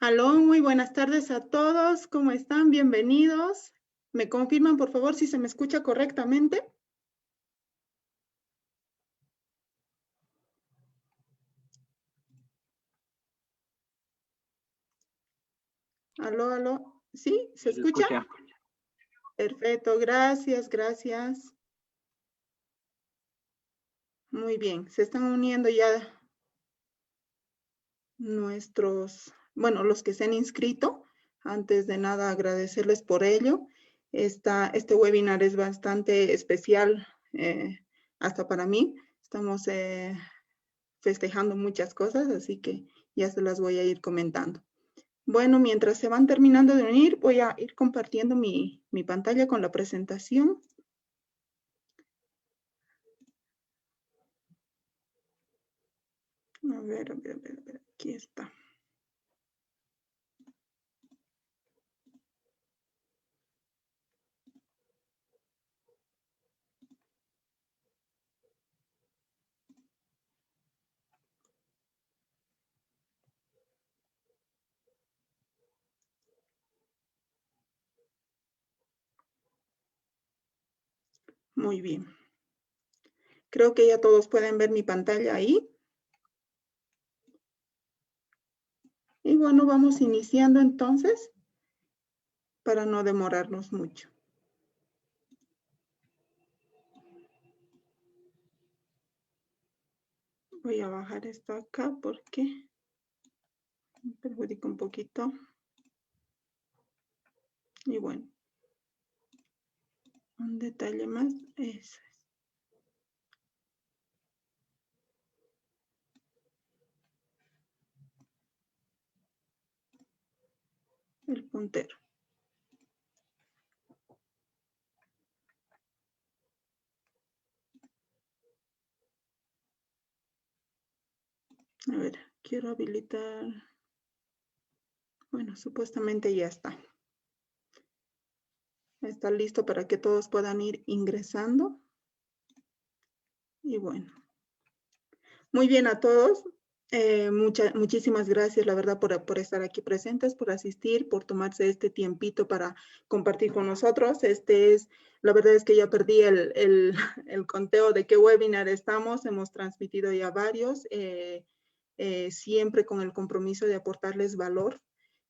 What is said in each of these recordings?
Aló, muy buenas tardes a todos. ¿Cómo están? Bienvenidos. ¿Me confirman, por favor, si se me escucha correctamente? Aló, aló. ¿Sí? ¿Se Sí, se escucha? escucha. Perfecto, gracias, gracias. Muy bien, se están uniendo ya los que se han inscrito. Antes de nada, agradecerles por ello. Este webinar es bastante especial, hasta para mí. Estamos festejando muchas cosas, así que ya se las voy a ir comentando. Bueno, mientras se van terminando de unir, voy a ir compartiendo mi pantalla con la presentación. A ver, aquí está. Muy bien. Creo que ya todos pueden ver mi pantalla ahí. Y bueno, vamos iniciando entonces para no demorarnos mucho. Voy a bajar esto acá porque me perjudica un poquito. Y bueno, un detalle más, eso es. El puntero. A ver, quiero habilitar. Bueno, supuestamente ya está. Está listo para que todos puedan ir ingresando. Y bueno. Muy bien a todos. Muchísimas gracias, la verdad, por estar aquí presentes, por asistir, por tomarse este tiempito para compartir con nosotros. La verdad es que ya perdí el conteo de qué webinar estamos. Hemos transmitido ya varios, siempre con el compromiso de aportarles valor.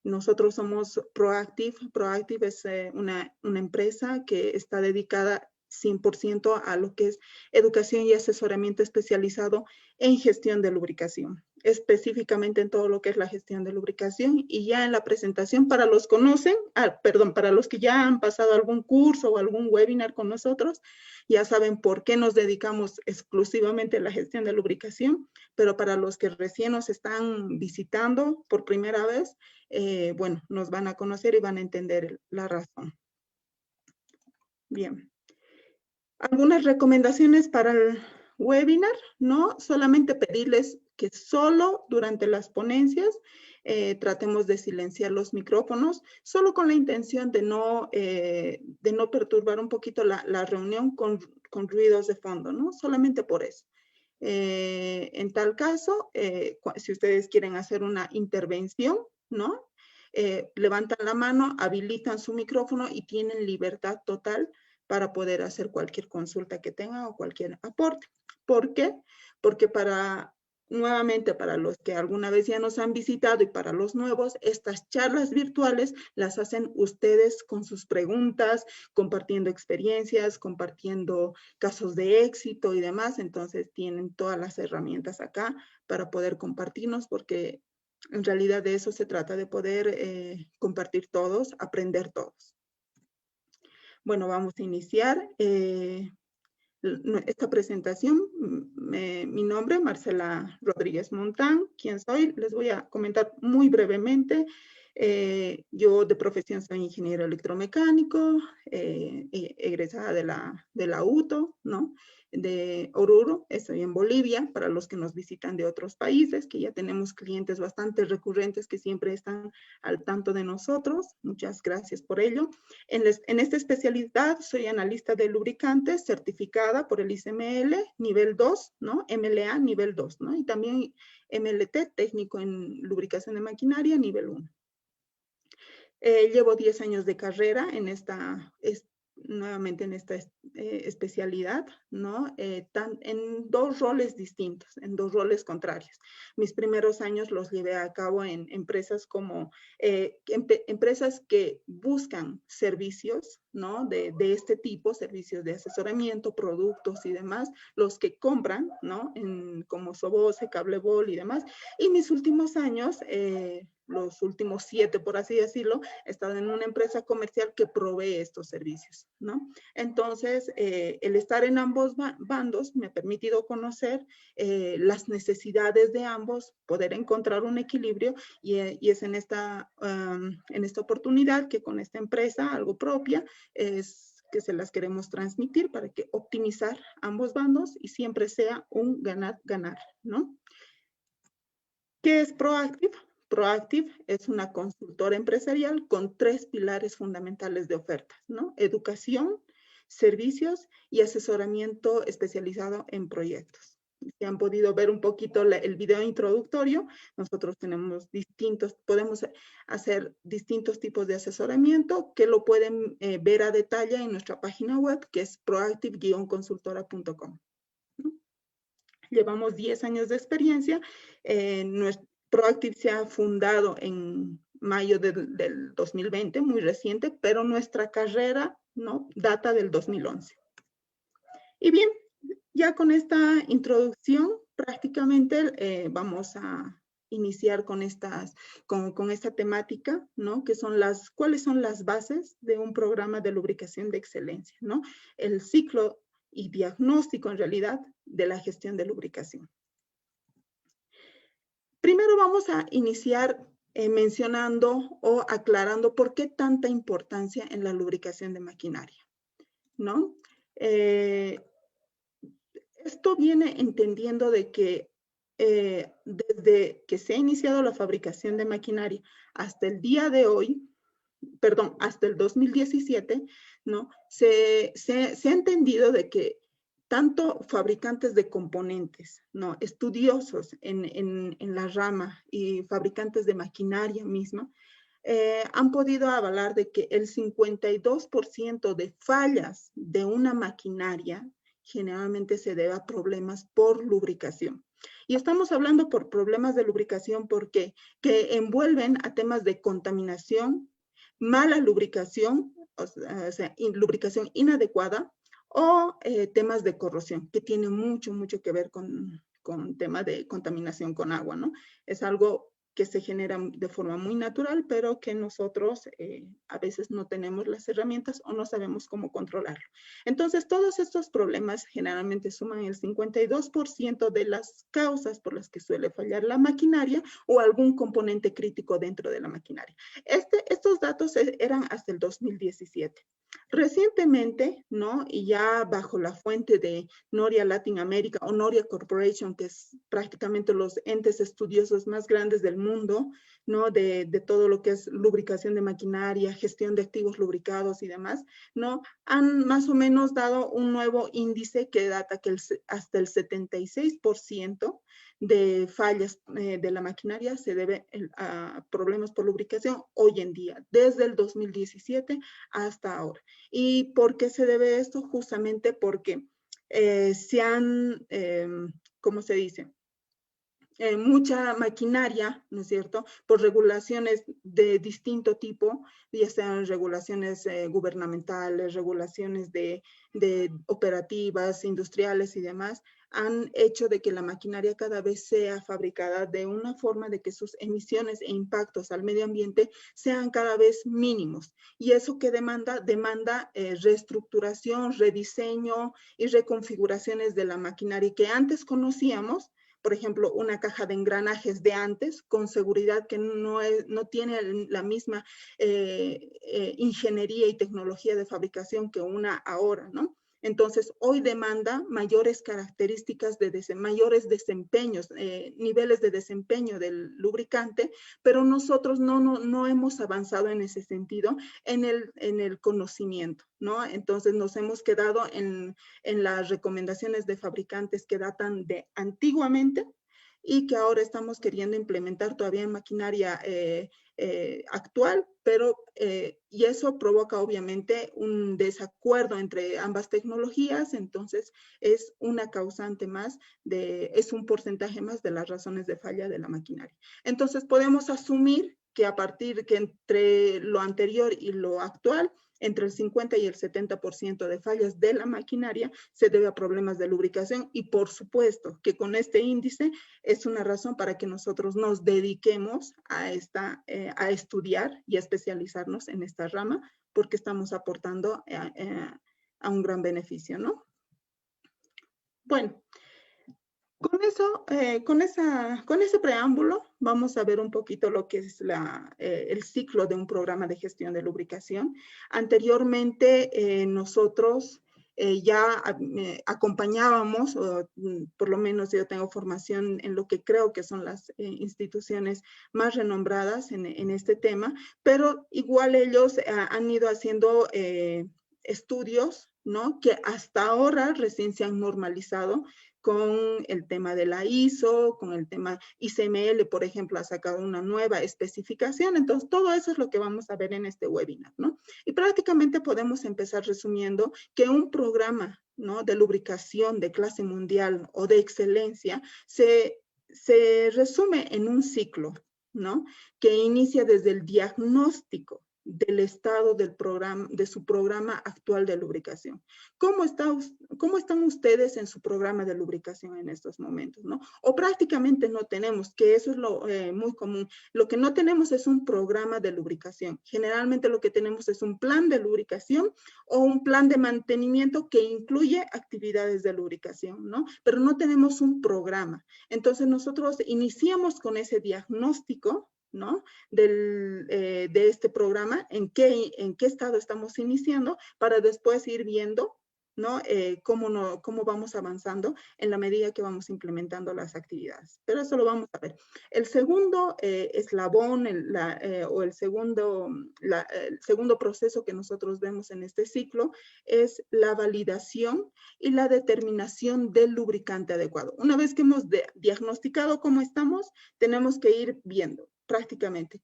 Nosotros somos Proactive. Proactive es una empresa que está dedicada 100% a lo que es educación y asesoramiento especializado en gestión de lubricación, específicamente en todo lo que es la gestión de lubricación. Y ya en la presentación, para los para los que ya han pasado algún curso o algún webinar con nosotros, ya saben por qué nos dedicamos exclusivamente a la gestión de lubricación, pero para los que recién nos están visitando por primera vez, bueno, nos van a conocer y van a entender la razón. Bien. Algunas recomendaciones para el webinar, ¿no? Solamente pedirles que solo durante las ponencias tratemos de silenciar los micrófonos, solo con la intención de no perturbar un poquito la reunión con ruidos de fondo, ¿no? Solamente por eso. En tal caso, si ustedes quieren hacer una intervención, ¿no? Levantan la mano, habilitan su micrófono y tienen libertad total para poder hacer cualquier consulta que tengan o cualquier aporte. ¿Por qué? Porque nuevamente, para los que alguna vez ya nos han visitado y para los nuevos, estas charlas virtuales las hacen ustedes con sus preguntas, compartiendo experiencias, compartiendo casos de éxito y demás. Entonces tienen todas las herramientas acá para poder compartirnos, porque en realidad de eso se trata, de poder compartir todos, aprender todos. Bueno, vamos a iniciar esta presentación. Mi nombre, Marcela Rodríguez Montán. ¿Quién soy? Les voy a comentar muy brevemente. Yo de profesión soy ingeniero electromecánico, egresada de la UTO, ¿no? De Oruro, estoy en Bolivia, para los que nos visitan de otros países, que ya tenemos clientes bastante recurrentes que siempre están al tanto de nosotros. Muchas gracias por ello. En esta especialidad soy analista de lubricantes certificada por el ICML nivel 2, ¿no? MLA nivel 2, ¿no? Y también MLT, técnico en lubricación de maquinaria nivel 1. Llevo 10 años de carrera en nuevamente en esta especialidad, ¿no? En dos roles distintos, en dos roles contrarios. Mis primeros años los llevé a cabo en empresas como empresas que buscan servicios, ¿no? De este tipo, servicios de asesoramiento, productos y demás, los que compran, ¿no? Como Sobose, Cablebol y demás. Y mis últimos años, los últimos 7, por así decirlo, he estado en una empresa comercial que provee estos servicios, ¿no? Entonces, el estar en ambos bandos me ha permitido conocer las necesidades de ambos, poder encontrar un equilibrio y es en esta oportunidad que con esta empresa, algo propia, es que se las queremos transmitir para que optimizar ambos bandos y siempre sea un ganar-ganar, ¿no? ¿Qué es Proactive? Proactive es una consultora empresarial con 3 pilares fundamentales de ofertas, ¿no? Educación, servicios y asesoramiento especializado en proyectos. Si han podido ver un poquito el video introductorio, nosotros podemos hacer distintos tipos de asesoramiento que lo pueden ver a detalle en nuestra página web, que es proactive-consultora.com. Llevamos 10 años de experiencia. Proactive se ha fundado en mayo del 2020, muy reciente, pero nuestra carrera, ¿no?, data del 2011. Y bien, ya con esta introducción, prácticamente vamos a iniciar con esta temática, ¿no? ¿Cuáles son las bases de un programa de lubricación de excelencia, ¿no? El ciclo y diagnóstico, en realidad, de la gestión de lubricación. Primero vamos a iniciar mencionando o aclarando por qué tanta importancia en la lubricación de maquinaria, ¿no? Esto viene entendiendo de que desde que se ha iniciado la fabricación de maquinaria hasta el día de hoy, perdón, hasta el 2017, ¿no? Se ha entendido de que tanto fabricantes de componentes, ¿no?, estudiosos en la rama y fabricantes de maquinaria misma, han podido avalar de que el 52% de fallas de una maquinaria generalmente se debe a problemas por lubricación. Y estamos hablando por problemas de lubricación porque que envuelven a temas de contaminación, mala lubricación, o sea, lubricación inadecuada, o temas de corrosión, que tiene mucho que ver con temas de contaminación con agua, ¿no? Es algo que se genera de forma muy natural, pero que nosotros a veces no tenemos las herramientas o no sabemos cómo controlarlo. Entonces, todos estos problemas generalmente suman el 52% de las causas por las que suele fallar la maquinaria o algún componente crítico dentro de la maquinaria. Estos datos eran hasta el 2017. Recientemente, ¿no?, y ya bajo la fuente de Noria Latin America o Noria Corporation, que es prácticamente los entes estudiosos más grandes del mundo, ¿no?, de todo lo que es lubricación de maquinaria, gestión de activos lubricados y demás, ¿no?, han más o menos dado un nuevo índice que data que hasta el 76% de fallas de la maquinaria se debe a problemas por lubricación hoy en día, desde el 2017 hasta ahora. ¿Y por qué se debe esto? Justamente porque se han, ¿cómo se dice?, mucha maquinaria, ¿no es cierto?, por regulaciones de distinto tipo, ya sean regulaciones gubernamentales, regulaciones de operativas, industriales y demás, han hecho de que la maquinaria cada vez sea fabricada de una forma de que sus emisiones e impactos al medio ambiente sean cada vez mínimos. ¿Y eso qué demanda? Demanda reestructuración, rediseño y reconfiguraciones de la maquinaria que antes conocíamos. Por ejemplo, una caja de engranajes de antes, con seguridad que no tiene la misma ingeniería y tecnología de fabricación que una ahora, ¿no? Entonces, hoy demanda mayores características, mayores desempeños, niveles de desempeño del lubricante, pero nosotros no hemos avanzado en ese sentido en el conocimiento, ¿no? Entonces, nos hemos quedado en las recomendaciones de fabricantes que datan de antiguamente y que ahora estamos queriendo implementar todavía en maquinaria actual, pero y eso provoca obviamente un desacuerdo entre ambas tecnologías, entonces es una causante más, es un porcentaje más de las razones de falla de la maquinaria. Entonces podemos asumir que a partir que entre lo anterior y lo actual, entre el 50 y el 70% de fallas de la maquinaria se debe a problemas de lubricación y por supuesto que con este índice es una razón para que nosotros nos dediquemos a estudiar y a especializarnos en esta rama porque estamos aportando a un gran beneficio, ¿no? Bueno, con eso, con ese preámbulo, vamos a ver un poquito lo que es el ciclo de un programa de gestión de lubricación. Anteriormente, nosotros ya acompañábamos, o por lo menos yo tengo formación en lo que creo que son las instituciones más renombradas en este tema, pero igual ellos han ido haciendo estudios, ¿no? Que hasta ahora recién se han normalizado con el tema de la ISO, con el tema ICML, por ejemplo, ha sacado una nueva especificación. Entonces, todo eso es lo que vamos a ver en este webinar, ¿no? Y prácticamente podemos empezar resumiendo que un programa, ¿no? De lubricación de clase mundial o de excelencia se resume en un ciclo, ¿no? Que inicia desde el diagnóstico del estado del programa, de su programa actual de lubricación. ¿Cómo están ustedes en su programa de lubricación en estos momentos, ¿no? O prácticamente no tenemos, que eso es lo muy común. Lo que no tenemos es un programa de lubricación. Generalmente lo que tenemos es un plan de lubricación o un plan de mantenimiento que incluye actividades de lubricación, ¿no? Pero no tenemos un programa. Entonces nosotros iniciamos con ese diagnóstico, ¿no? De este programa, en qué estado estamos iniciando, para después ir viendo, ¿no? Cómo vamos avanzando en la medida que vamos implementando las actividades. Pero eso lo vamos a ver. El segundo eslabón o el segundo proceso que nosotros vemos en este ciclo es la validación y la determinación del lubricante adecuado. Una vez que hemos diagnosticado cómo estamos, tenemos que ir viendo prácticamente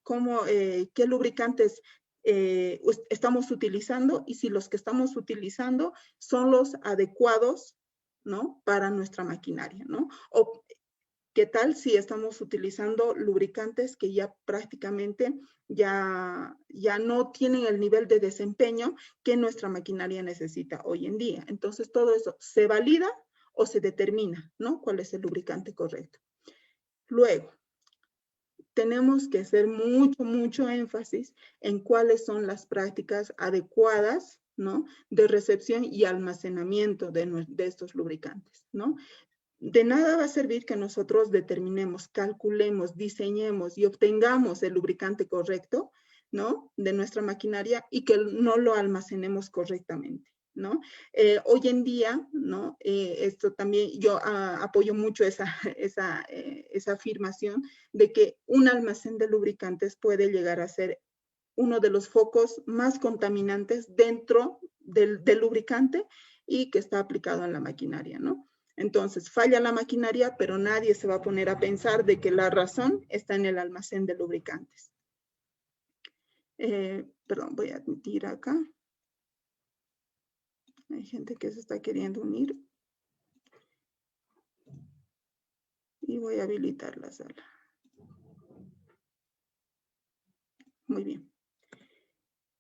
qué lubricantes estamos utilizando y si los que estamos utilizando son los adecuados, ¿no? Para nuestra maquinaria, ¿no? O qué tal si estamos utilizando lubricantes que ya prácticamente ya no tienen el nivel de desempeño que nuestra maquinaria necesita hoy en día. Entonces todo eso se valida o se determina, ¿no? ¿Cuál es el lubricante correcto? Luego, tenemos que hacer mucho énfasis en cuáles son las prácticas adecuadas, ¿no? De recepción y almacenamiento de estos lubricantes, ¿no? De nada va a servir que nosotros determinemos, calculemos, diseñemos y obtengamos el lubricante correcto, ¿no? De nuestra maquinaria y que no lo almacenemos correctamente, ¿no? Hoy en día, ¿no? Esto también, yo apoyo mucho esa afirmación de que un almacén de lubricantes puede llegar a ser uno de los focos más contaminantes dentro del lubricante y que está aplicado en la maquinaria, ¿no? Entonces, falla la maquinaria, pero nadie se va a poner a pensar de que la razón está en el almacén de lubricantes. Perdón, voy a admitir acá. Hay gente que se está queriendo unir. Y voy a habilitar la sala. Muy bien.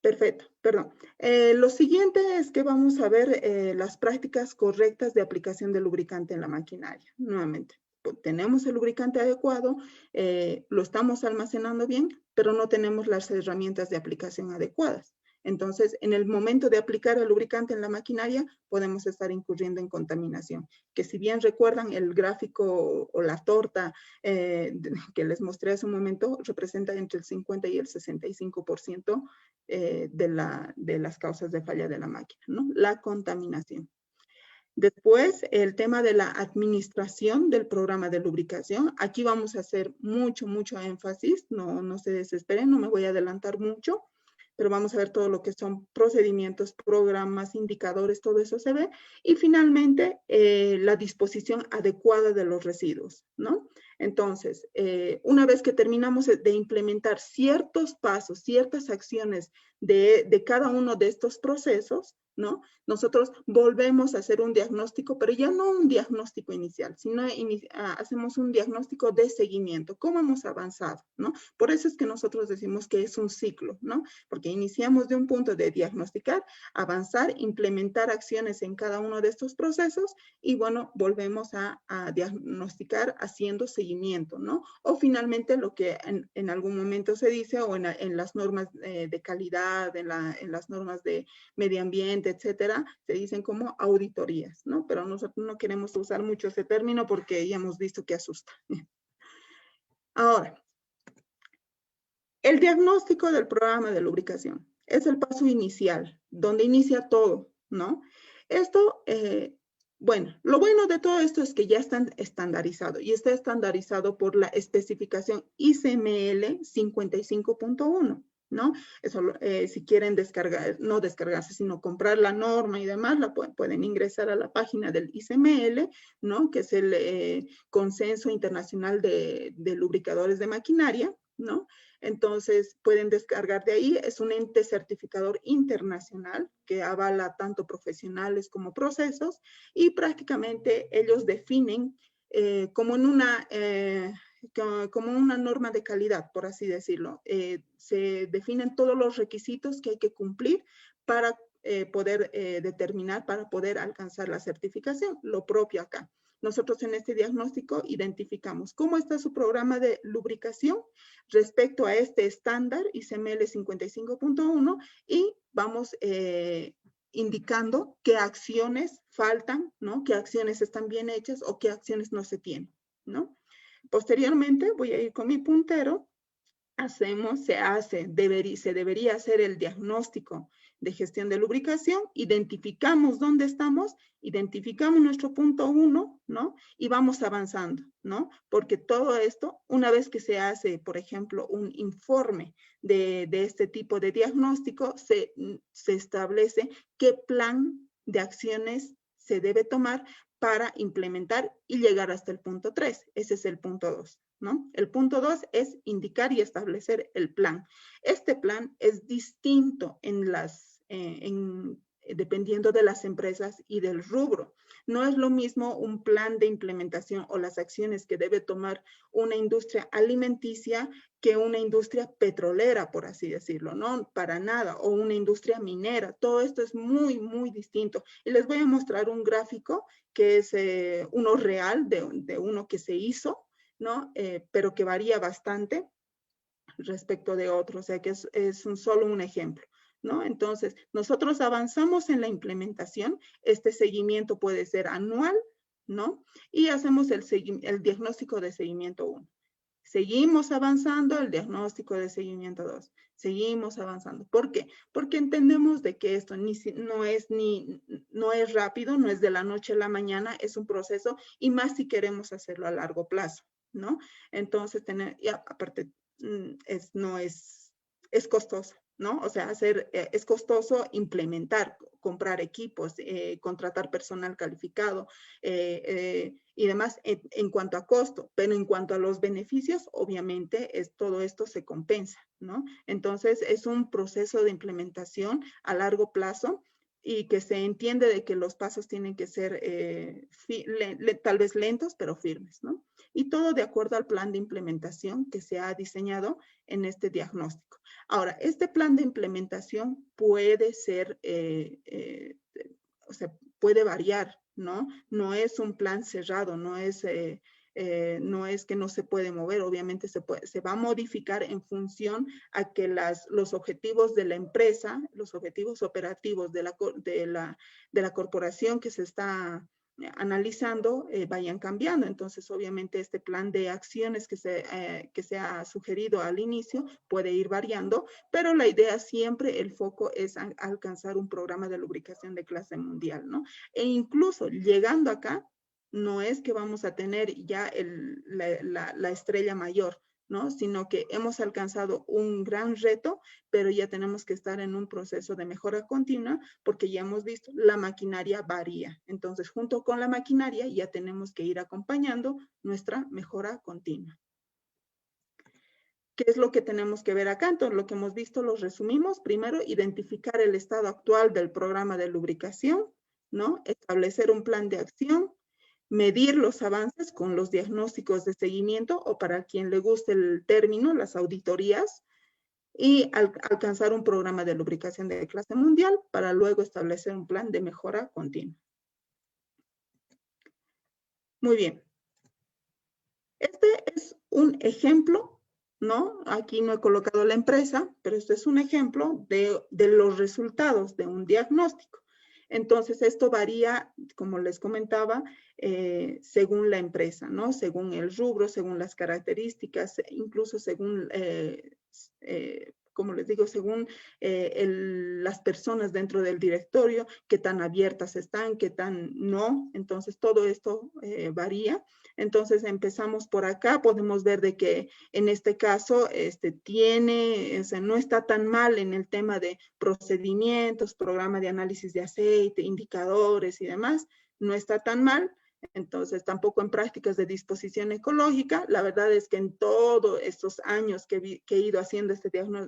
Perfecto, perdón. Lo siguiente es que vamos a ver las prácticas correctas de aplicación de lubricante en la maquinaria. Nuevamente, tenemos el lubricante adecuado, lo estamos almacenando bien, pero no tenemos las herramientas de aplicación adecuadas. Entonces, en el momento de aplicar el lubricante en la maquinaria, podemos estar incurriendo en contaminación. Que si bien recuerdan el gráfico o la torta que les mostré hace un momento, representa entre el 50 y el 65% de las causas de falla de la máquina, ¿no? La contaminación. Después, el tema de la administración del programa de lubricación. Aquí vamos a hacer mucho énfasis, no se desesperen, no me voy a adelantar mucho, pero vamos a ver todo lo que son procedimientos, programas, indicadores, todo eso se ve. Y finalmente, la disposición adecuada de los residuos, ¿no? Entonces, una vez que terminamos de implementar ciertos pasos, ciertas acciones de cada uno de estos procesos, ¿no? Nosotros volvemos a hacer un diagnóstico, pero ya no un diagnóstico inicial, sino hacemos un diagnóstico de seguimiento, cómo hemos avanzado, ¿no? Por eso es que nosotros decimos que es un ciclo, ¿no? Porque iniciamos de un punto de diagnosticar, avanzar, implementar acciones en cada uno de estos procesos y, bueno, volvemos a diagnosticar haciendo seguimiento, ¿no? O finalmente lo que en algún momento se dice o en las normas de calidad, en las normas de medio ambiente, etcétera, se dicen como auditorías, ¿no? Pero nosotros no queremos usar mucho ese término porque ya hemos visto que asusta. Ahora, el diagnóstico del programa de lubricación es el paso inicial, donde inicia todo, ¿no? Esto, bueno, lo bueno de todo esto es que ya está estandarizado y está estandarizado por la especificación ICML 55.1. ¿No? Eso, si quieren descargar, no descargarse, sino comprar la norma y demás, pueden ingresar a la página del ICML, ¿no? Que es el Consenso Internacional de Lubricadores de Maquinaria, ¿no? Entonces, pueden descargar de ahí. Es un ente certificador internacional que avala tanto profesionales como procesos y prácticamente ellos definen como una norma de calidad, por así decirlo. Se definen todos los requisitos que hay que cumplir para poder determinar, para poder alcanzar la certificación. Lo propio acá. Nosotros en este diagnóstico identificamos cómo está su programa de lubricación respecto a este estándar ICML 55.1 y vamos indicando qué acciones faltan, ¿no? Qué acciones están bien hechas o qué acciones no se tienen, ¿no? Posteriormente, voy a ir con mi puntero, se debería hacer el diagnóstico de gestión de lubricación, identificamos dónde estamos, identificamos nuestro punto 1, ¿no? Y vamos avanzando, ¿no? Porque todo esto, una vez que se hace, por ejemplo, un informe de este tipo de diagnóstico, se establece qué plan de acciones se debe tomar para implementar y llegar hasta el punto 3. Ese es el punto 2, ¿no? El punto 2 es indicar y establecer el plan. Este plan es distinto dependiendo de las empresas y del rubro. No es lo mismo un plan de implementación o las acciones que debe tomar una industria alimenticia que una industria petrolera, por así decirlo, ¿no? Para nada, o una industria minera. Todo esto es muy, muy distinto. Y les voy a mostrar un gráfico que es uno real de uno que se hizo, ¿no? Pero que varía bastante respecto de otro, o sea que es solo un ejemplo, ¿no? Entonces, nosotros avanzamos en la implementación, este seguimiento puede ser anual, ¿no? Y hacemos el diagnóstico de seguimiento 1. Seguimos avanzando el diagnóstico de seguimiento 2. Seguimos avanzando. ¿Por qué? Porque entendemos de que esto no es rápido, no es de la noche a la mañana, es un proceso y más si queremos hacerlo a largo plazo, ¿no? Entonces, aparte, es costoso, ¿no? O sea, es costoso implementar, comprar equipos, contratar personal calificado y demás en cuanto a costo, pero en cuanto a los beneficios, obviamente todo esto se compensa, ¿no? Entonces, es un proceso de implementación a largo plazo y que se entiende de que los pasos tienen que ser tal vez lentos, pero firmes, ¿no? Y todo de acuerdo al plan de implementación que se ha diseñado en este diagnóstico. Ahora, este plan de implementación puede ser, o sea, puede variar, ¿no? No es un plan cerrado, no es que no se puede mover, obviamente se va a modificar en función a que los objetivos de la empresa, los objetivos operativos de la corporación que se está analizando vayan cambiando. Entonces, obviamente, este plan de acciones que se ha sugerido al inicio puede ir variando, pero la idea siempre, el foco es alcanzar un programa de lubricación de clase mundial, ¿no? E incluso llegando acá, no es que vamos a tener ya la estrella mayor, ¿no? Sino que hemos alcanzado un gran reto, pero ya tenemos que estar en un proceso de mejora continua porque ya hemos visto, la maquinaria varía. Entonces, junto con la maquinaria ya tenemos que ir acompañando nuestra mejora continua. ¿Qué es lo que tenemos que ver acá? Entonces, lo que hemos visto lo resumimos. Primero, identificar el estado actual del programa de lubricación, ¿no? Establecer un plan de acción, medir los avances con los diagnósticos de seguimiento o para quien le guste el término, las auditorías, y alcanzar un programa de lubricación de clase mundial para luego establecer un plan de mejora continua. Muy bien. Este es un ejemplo, ¿no? Aquí no he colocado la empresa, pero este es un ejemplo de los resultados de un diagnóstico. Entonces, esto varía, como les comentaba, según la empresa, ¿no? Según el rubro, según las características, incluso según, como les digo, según las personas dentro del directorio, qué tan abiertas están, qué tan no. Entonces, todo esto varía. Entonces, empezamos por acá. Podemos ver de que en este caso no está tan mal en el tema de procedimientos, programa de análisis de aceite, indicadores y demás. No está tan mal. Entonces, tampoco en prácticas de disposición ecológica. La verdad es que en todos estos años que he ido haciendo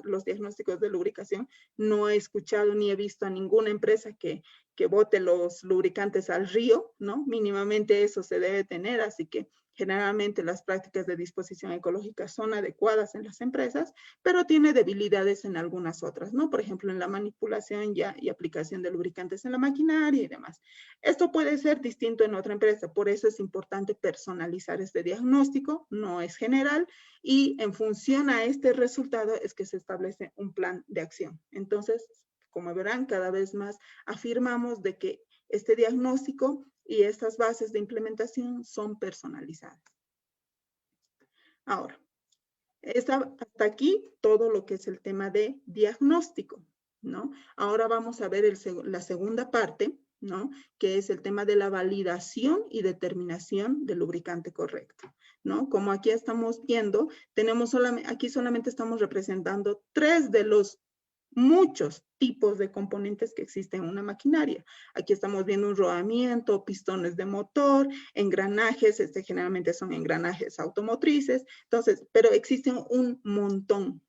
los diagnósticos de lubricación, no he escuchado ni he visto a ninguna empresa que bote los lubricantes al río, ¿no? Mínimamente eso se debe tener, así que generalmente las prácticas de disposición ecológica son adecuadas en las empresas, pero tiene debilidades en algunas otras, ¿no? Por ejemplo, en la manipulación y aplicación de lubricantes en la maquinaria y demás. Esto puede ser distinto en otra empresa, por eso es importante personalizar este diagnóstico, no es general, y en función a este resultado es que se establece un plan de acción. Entonces, como verán, cada vez más afirmamos de que este diagnóstico y estas bases de implementación son personalizadas. Ahora, hasta aquí todo lo que es el tema de diagnóstico, ¿no? Ahora vamos a ver la segunda parte, ¿no? Que es el tema de la validación y determinación del lubricante correcto, ¿no? Como aquí estamos viendo, aquí solamente estamos representando 3 de los muchos tipos de componentes que existen en una maquinaria. Aquí estamos viendo un rodamiento, pistones de motor, engranajes, generalmente son engranajes automotrices. Entonces, pero existen un montón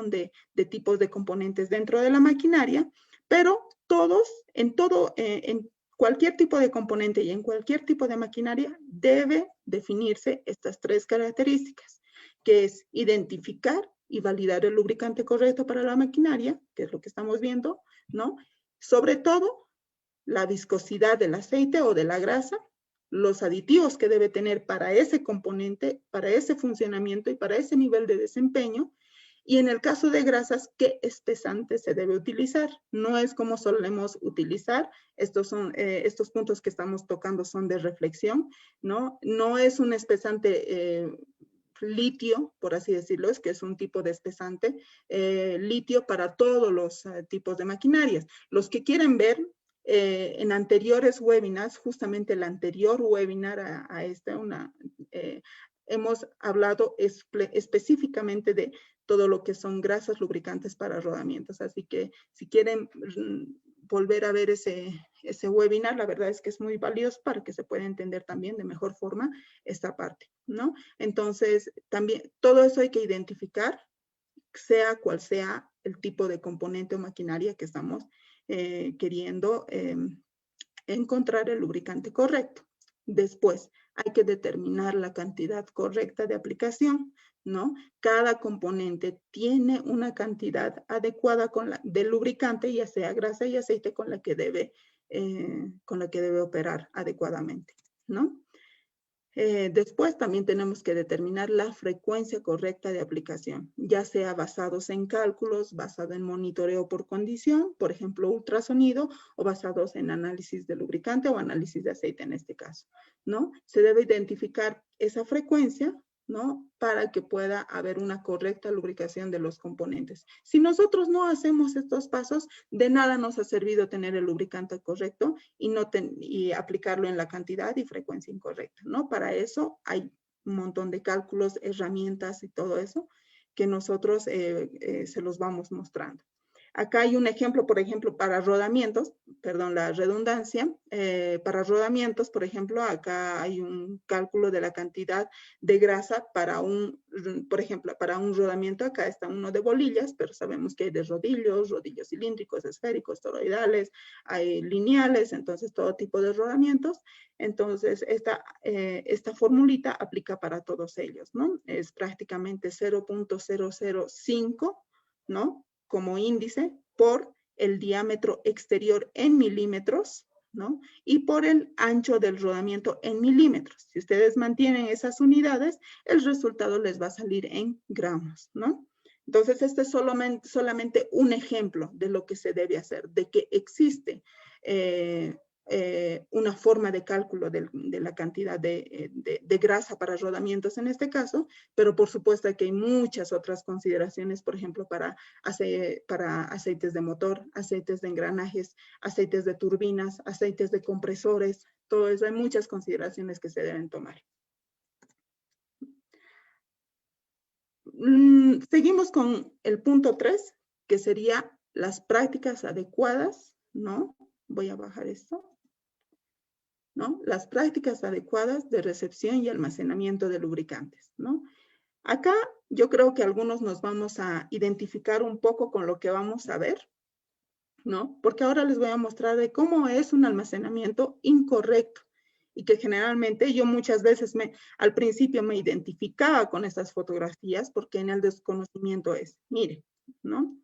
de tipos de componentes dentro de la maquinaria, pero todos, en cualquier tipo de componente y en cualquier tipo de maquinaria debe definirse estas 3 características, que es identificar y validar el lubricante correcto para la maquinaria, que es lo que estamos viendo, ¿no? Sobre todo, la viscosidad del aceite o de la grasa, los aditivos que debe tener para ese componente, para ese funcionamiento y para ese nivel de desempeño. Y en el caso de grasas, ¿qué espesante se debe utilizar? No es como solemos utilizar. Estos puntos que estamos tocando son de reflexión, ¿no? No es un espesante litio, por así decirlo, que es un tipo de espesante, litio para todos los tipos de maquinarias. Los que quieren ver en anteriores webinars, justamente el anterior webinar a esta, hemos hablado específicamente de todo lo que son grasas lubricantes para rodamientos. Así que si quieren volver a ver ese webinar, la verdad es que es muy valioso para que se pueda entender también de mejor forma esta parte, ¿no? Entonces, también todo eso hay que identificar, sea cual sea el tipo de componente o maquinaria que estamos queriendo encontrar el lubricante correcto. Después, hay que determinar la cantidad correcta de aplicación, ¿no? Cada componente tiene una cantidad adecuada del lubricante, ya sea grasa y aceite, con la que debe operar adecuadamente, ¿no? Después también tenemos que determinar la frecuencia correcta de aplicación, ya sea basados en cálculos, basado en monitoreo por condición, por ejemplo, ultrasonido, o basados en análisis de lubricante o análisis de aceite en este caso, ¿no? Se debe identificar esa frecuencia, ¿no? Para que pueda haber una correcta lubricación de los componentes. Si nosotros no hacemos estos pasos, de nada nos ha servido tener el lubricante correcto y aplicarlo en la cantidad y frecuencia incorrecta, ¿no? Para eso hay un montón de cálculos, herramientas y todo eso que nosotros se los vamos mostrando. Acá hay un ejemplo, por ejemplo, para rodamientos, perdón, la redundancia, para rodamientos, por ejemplo, acá hay un cálculo de la cantidad de grasa para por ejemplo, para un rodamiento, acá está uno de bolillas, pero sabemos que hay de rodillos cilíndricos, esféricos, toroidales, hay lineales, entonces todo tipo de rodamientos. Entonces, esta formulita aplica para todos ellos, ¿no? Es prácticamente 0.005, ¿no? Como índice por el diámetro exterior en milímetros, ¿no? Y por el ancho del rodamiento en milímetros. Si ustedes mantienen esas unidades, el resultado les va a salir en gramos, ¿no? Entonces, este es solamente un ejemplo de lo que se debe hacer, de que existe una forma de cálculo de la cantidad de grasa para rodamientos en este caso, pero por supuesto que hay muchas otras consideraciones, por ejemplo, para aceites de motor, aceites de engranajes, aceites de turbinas, aceites de compresores, todo eso, hay muchas consideraciones que se deben tomar. Seguimos con el punto 3, que sería las prácticas adecuadas, ¿no? Voy a bajar esto. ¿No? Las prácticas adecuadas de recepción y almacenamiento de lubricantes, ¿no? Acá yo creo que algunos nos vamos a identificar un poco con lo que vamos a ver, ¿no? Porque ahora les voy a mostrar de cómo es un almacenamiento incorrecto y que generalmente yo muchas veces al principio me identificaba con estas fotografías porque en el desconocimiento es, mire, ¿no?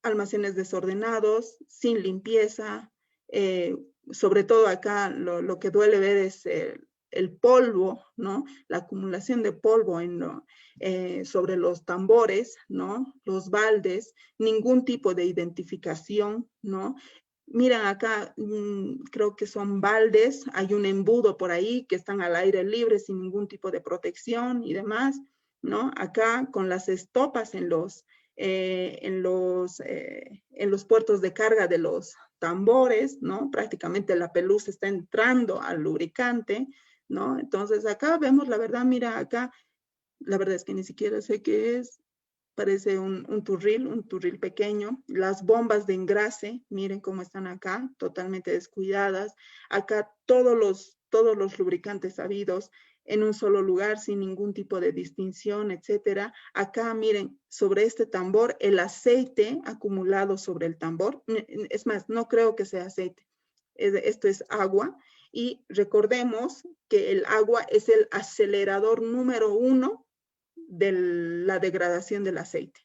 Almacenes desordenados, sin limpieza, sobre todo acá lo que duele ver es el polvo, ¿no? La acumulación de polvo sobre los tambores, ¿no? Los baldes, ningún tipo de identificación, ¿no? Miren acá, creo que son baldes, hay un embudo por ahí que están al aire libre sin ningún tipo de protección y demás, ¿no? Acá con las estopas en los puertos de carga de los tambores, ¿no? Prácticamente la pelusa está entrando al lubricante, ¿no? Entonces acá vemos, la verdad, mira acá, la verdad es que ni siquiera sé qué es, parece un turril pequeño. Las bombas de engrase, miren cómo están acá, totalmente descuidadas. Acá todos los lubricantes habidos en un solo lugar sin ningún tipo de distinción, etcétera. Acá miren, sobre este tambor, el aceite acumulado sobre el tambor. Es más, no creo que sea aceite. Esto es agua. Y recordemos que el agua es el acelerador número 1 de la degradación del aceite,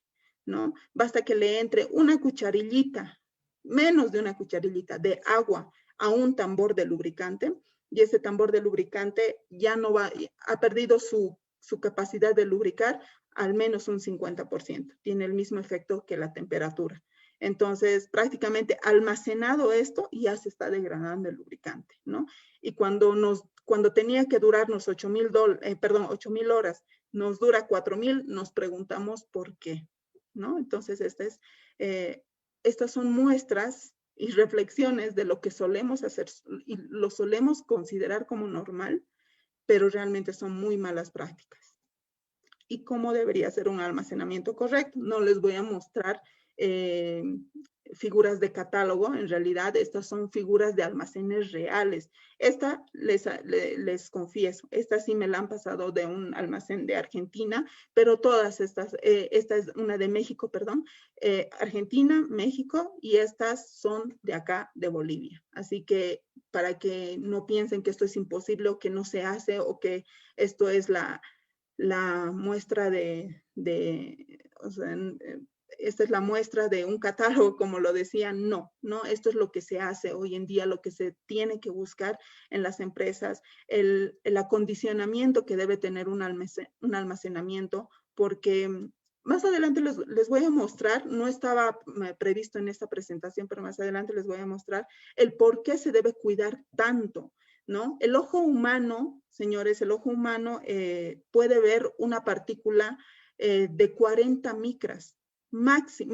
¿no? Basta que le entre una cucharillita, menos de una cucharillita de agua a un tambor de lubricante y ese tambor de lubricante ya no ha perdido su capacidad de lubricar al menos un 50%. Tiene el mismo efecto que la temperatura. Entonces, prácticamente almacenado esto, ya se está degradando el lubricante, ¿no? Y cuando tenía que durarnos 8,000 horas, nos dura 4,000, nos preguntamos por qué, ¿no? Entonces, estas son muestras y reflexiones de lo que solemos hacer y lo solemos considerar como normal, pero realmente son muy malas prácticas. ¿Y cómo debería ser un almacenamiento correcto? No les voy a mostrar figuras de catálogo, en realidad estas son figuras de almacenes reales. Esta, les confieso, esta sí me la han pasado de un almacén de Argentina, pero todas estas, esta es una de México, perdón, Argentina, México, y estas son de acá, de Bolivia. Así que para que no piensen que esto es imposible o que no se hace o que esto es la muestra o sea, esta es la muestra de un catálogo, como lo decían, no, esto es lo que se hace hoy en día, lo que se tiene que buscar en las empresas, el acondicionamiento que debe tener un almacenamiento, porque más adelante les voy a mostrar, no estaba previsto en esta presentación, pero más adelante les voy a mostrar el por qué se debe cuidar tanto, ¿no? El ojo humano, señores, el ojo humano puede ver una partícula de 40 micras, máximo,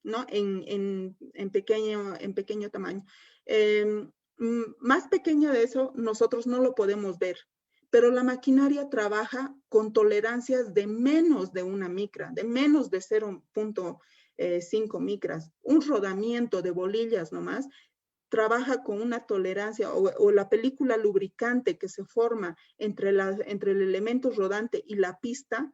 ¿no? En pequeño tamaño. más pequeña de eso, nosotros no lo podemos ver, pero la maquinaria trabaja con tolerancias de menos de 1 micra, de menos de 0.5 micras. Un rodamiento de bolillas nomás trabaja con una tolerancia, o la película lubricante que se forma entre el elemento rodante y la pista,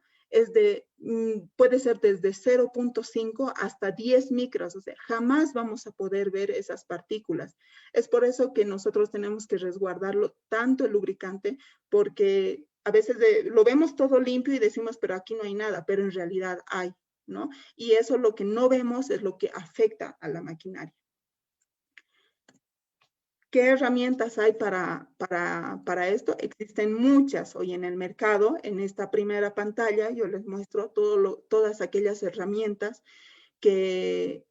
puede ser desde 0.5 hasta 10 micras, o sea, jamás vamos a poder ver esas partículas. Es por eso que nosotros tenemos que resguardarlo tanto el lubricante, porque a veces lo vemos todo limpio y decimos, pero aquí no hay nada, pero en realidad hay, ¿no? Y eso lo que no vemos es lo que afecta a la maquinaria. ¿Qué herramientas hay para esto? Existen muchas hoy en el mercado. En esta primera pantalla yo les muestro todas aquellas herramientas que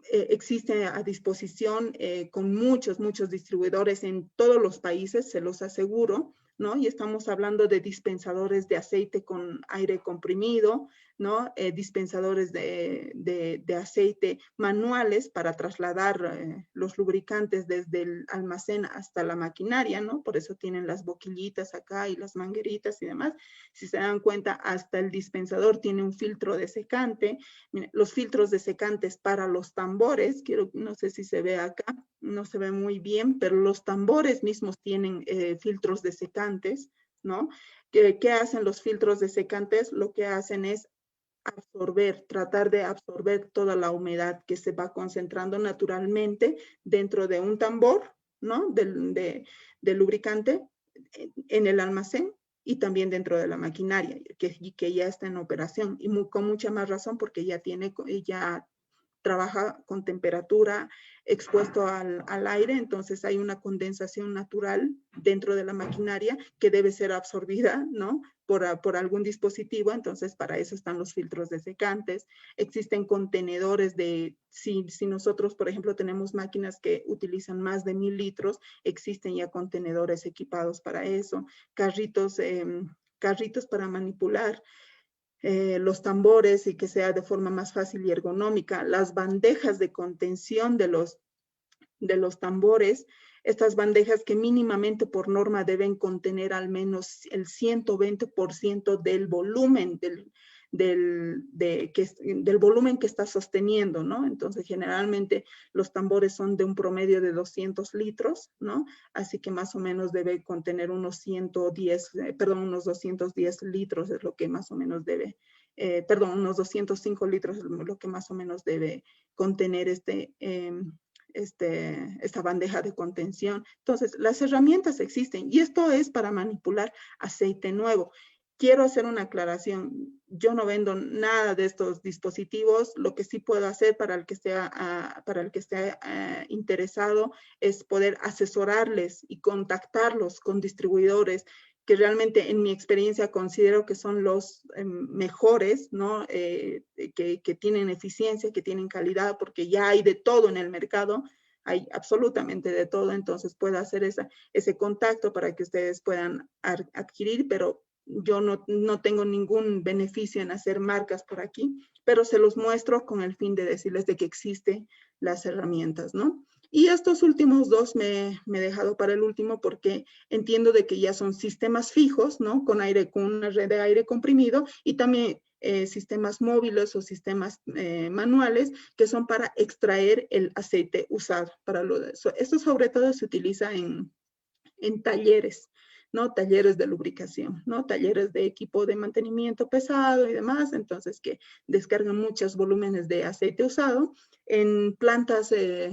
existen a disposición con muchos distribuidores en todos los países, se los aseguro, ¿no? Y estamos hablando de dispensadores de aceite con aire comprimido, ¿no? Dispensadores de aceite manuales para trasladar los lubricantes desde el almacén hasta la maquinaria, ¿no? Por eso tienen las boquillitas acá y las mangueritas y demás. Si se dan cuenta, hasta el dispensador tiene un filtro de secante. Miren, los filtros de secantes para los tambores, no sé si se ve acá, no se ve muy bien, pero los tambores mismos tienen filtros de secantes, ¿no? ¿Qué hacen los filtros de secantes? Lo que hacen es tratar de absorber toda la humedad que se va concentrando naturalmente dentro de un tambor, ¿no? Del lubricante en el almacén y también dentro de la maquinaria que ya está en operación, y con mucha más razón porque ya trabaja con temperatura, expuesto al aire, entonces hay una condensación natural dentro de la maquinaria que debe ser absorbida, ¿no? Por algún dispositivo, entonces para eso están los filtros de secantes. Existen contenedores si nosotros, por ejemplo, tenemos máquinas que utilizan más de 1000 litros, existen ya contenedores equipados para eso, carritos para manipular los tambores y que sea de forma más fácil y ergonómica, las bandejas de contención de los tambores, estas bandejas que mínimamente por norma deben contener al menos el 120% del volumen del volumen que está sosteniendo, ¿no? Entonces, generalmente los tambores son de un promedio de 200 litros, ¿no? Así que más o menos debe contener unos 210 litros es lo que más o menos debe, unos 205 litros es lo que más o menos debe contener esta bandeja de contención. Entonces, las herramientas existen y esto es para manipular aceite nuevo. Quiero hacer una aclaración. Yo no vendo nada de estos dispositivos. Lo que sí puedo hacer para el que esté interesado es poder asesorarles y contactarlos con distribuidores que realmente en mi experiencia considero que son los mejores, ¿no? Que tienen eficiencia, que tienen calidad, porque ya hay de todo en el mercado, hay absolutamente de todo, entonces puedo hacer ese contacto para que ustedes puedan adquirir, pero yo no tengo ningún beneficio en hacer marcas por aquí, pero se los muestro con el fin de decirles de que existen las herramientas, ¿no? Y estos últimos dos me he dejado para el último porque entiendo de que ya son sistemas fijos, ¿no? Con una red de aire comprimido y también sistemas móviles o sistemas manuales que son para extraer el aceite usado. Esto sobre todo se utiliza en talleres, ¿no? Talleres de lubricación, ¿no? Talleres de equipo de mantenimiento pesado y demás, entonces que descargan muchos volúmenes de aceite usado. En plantas de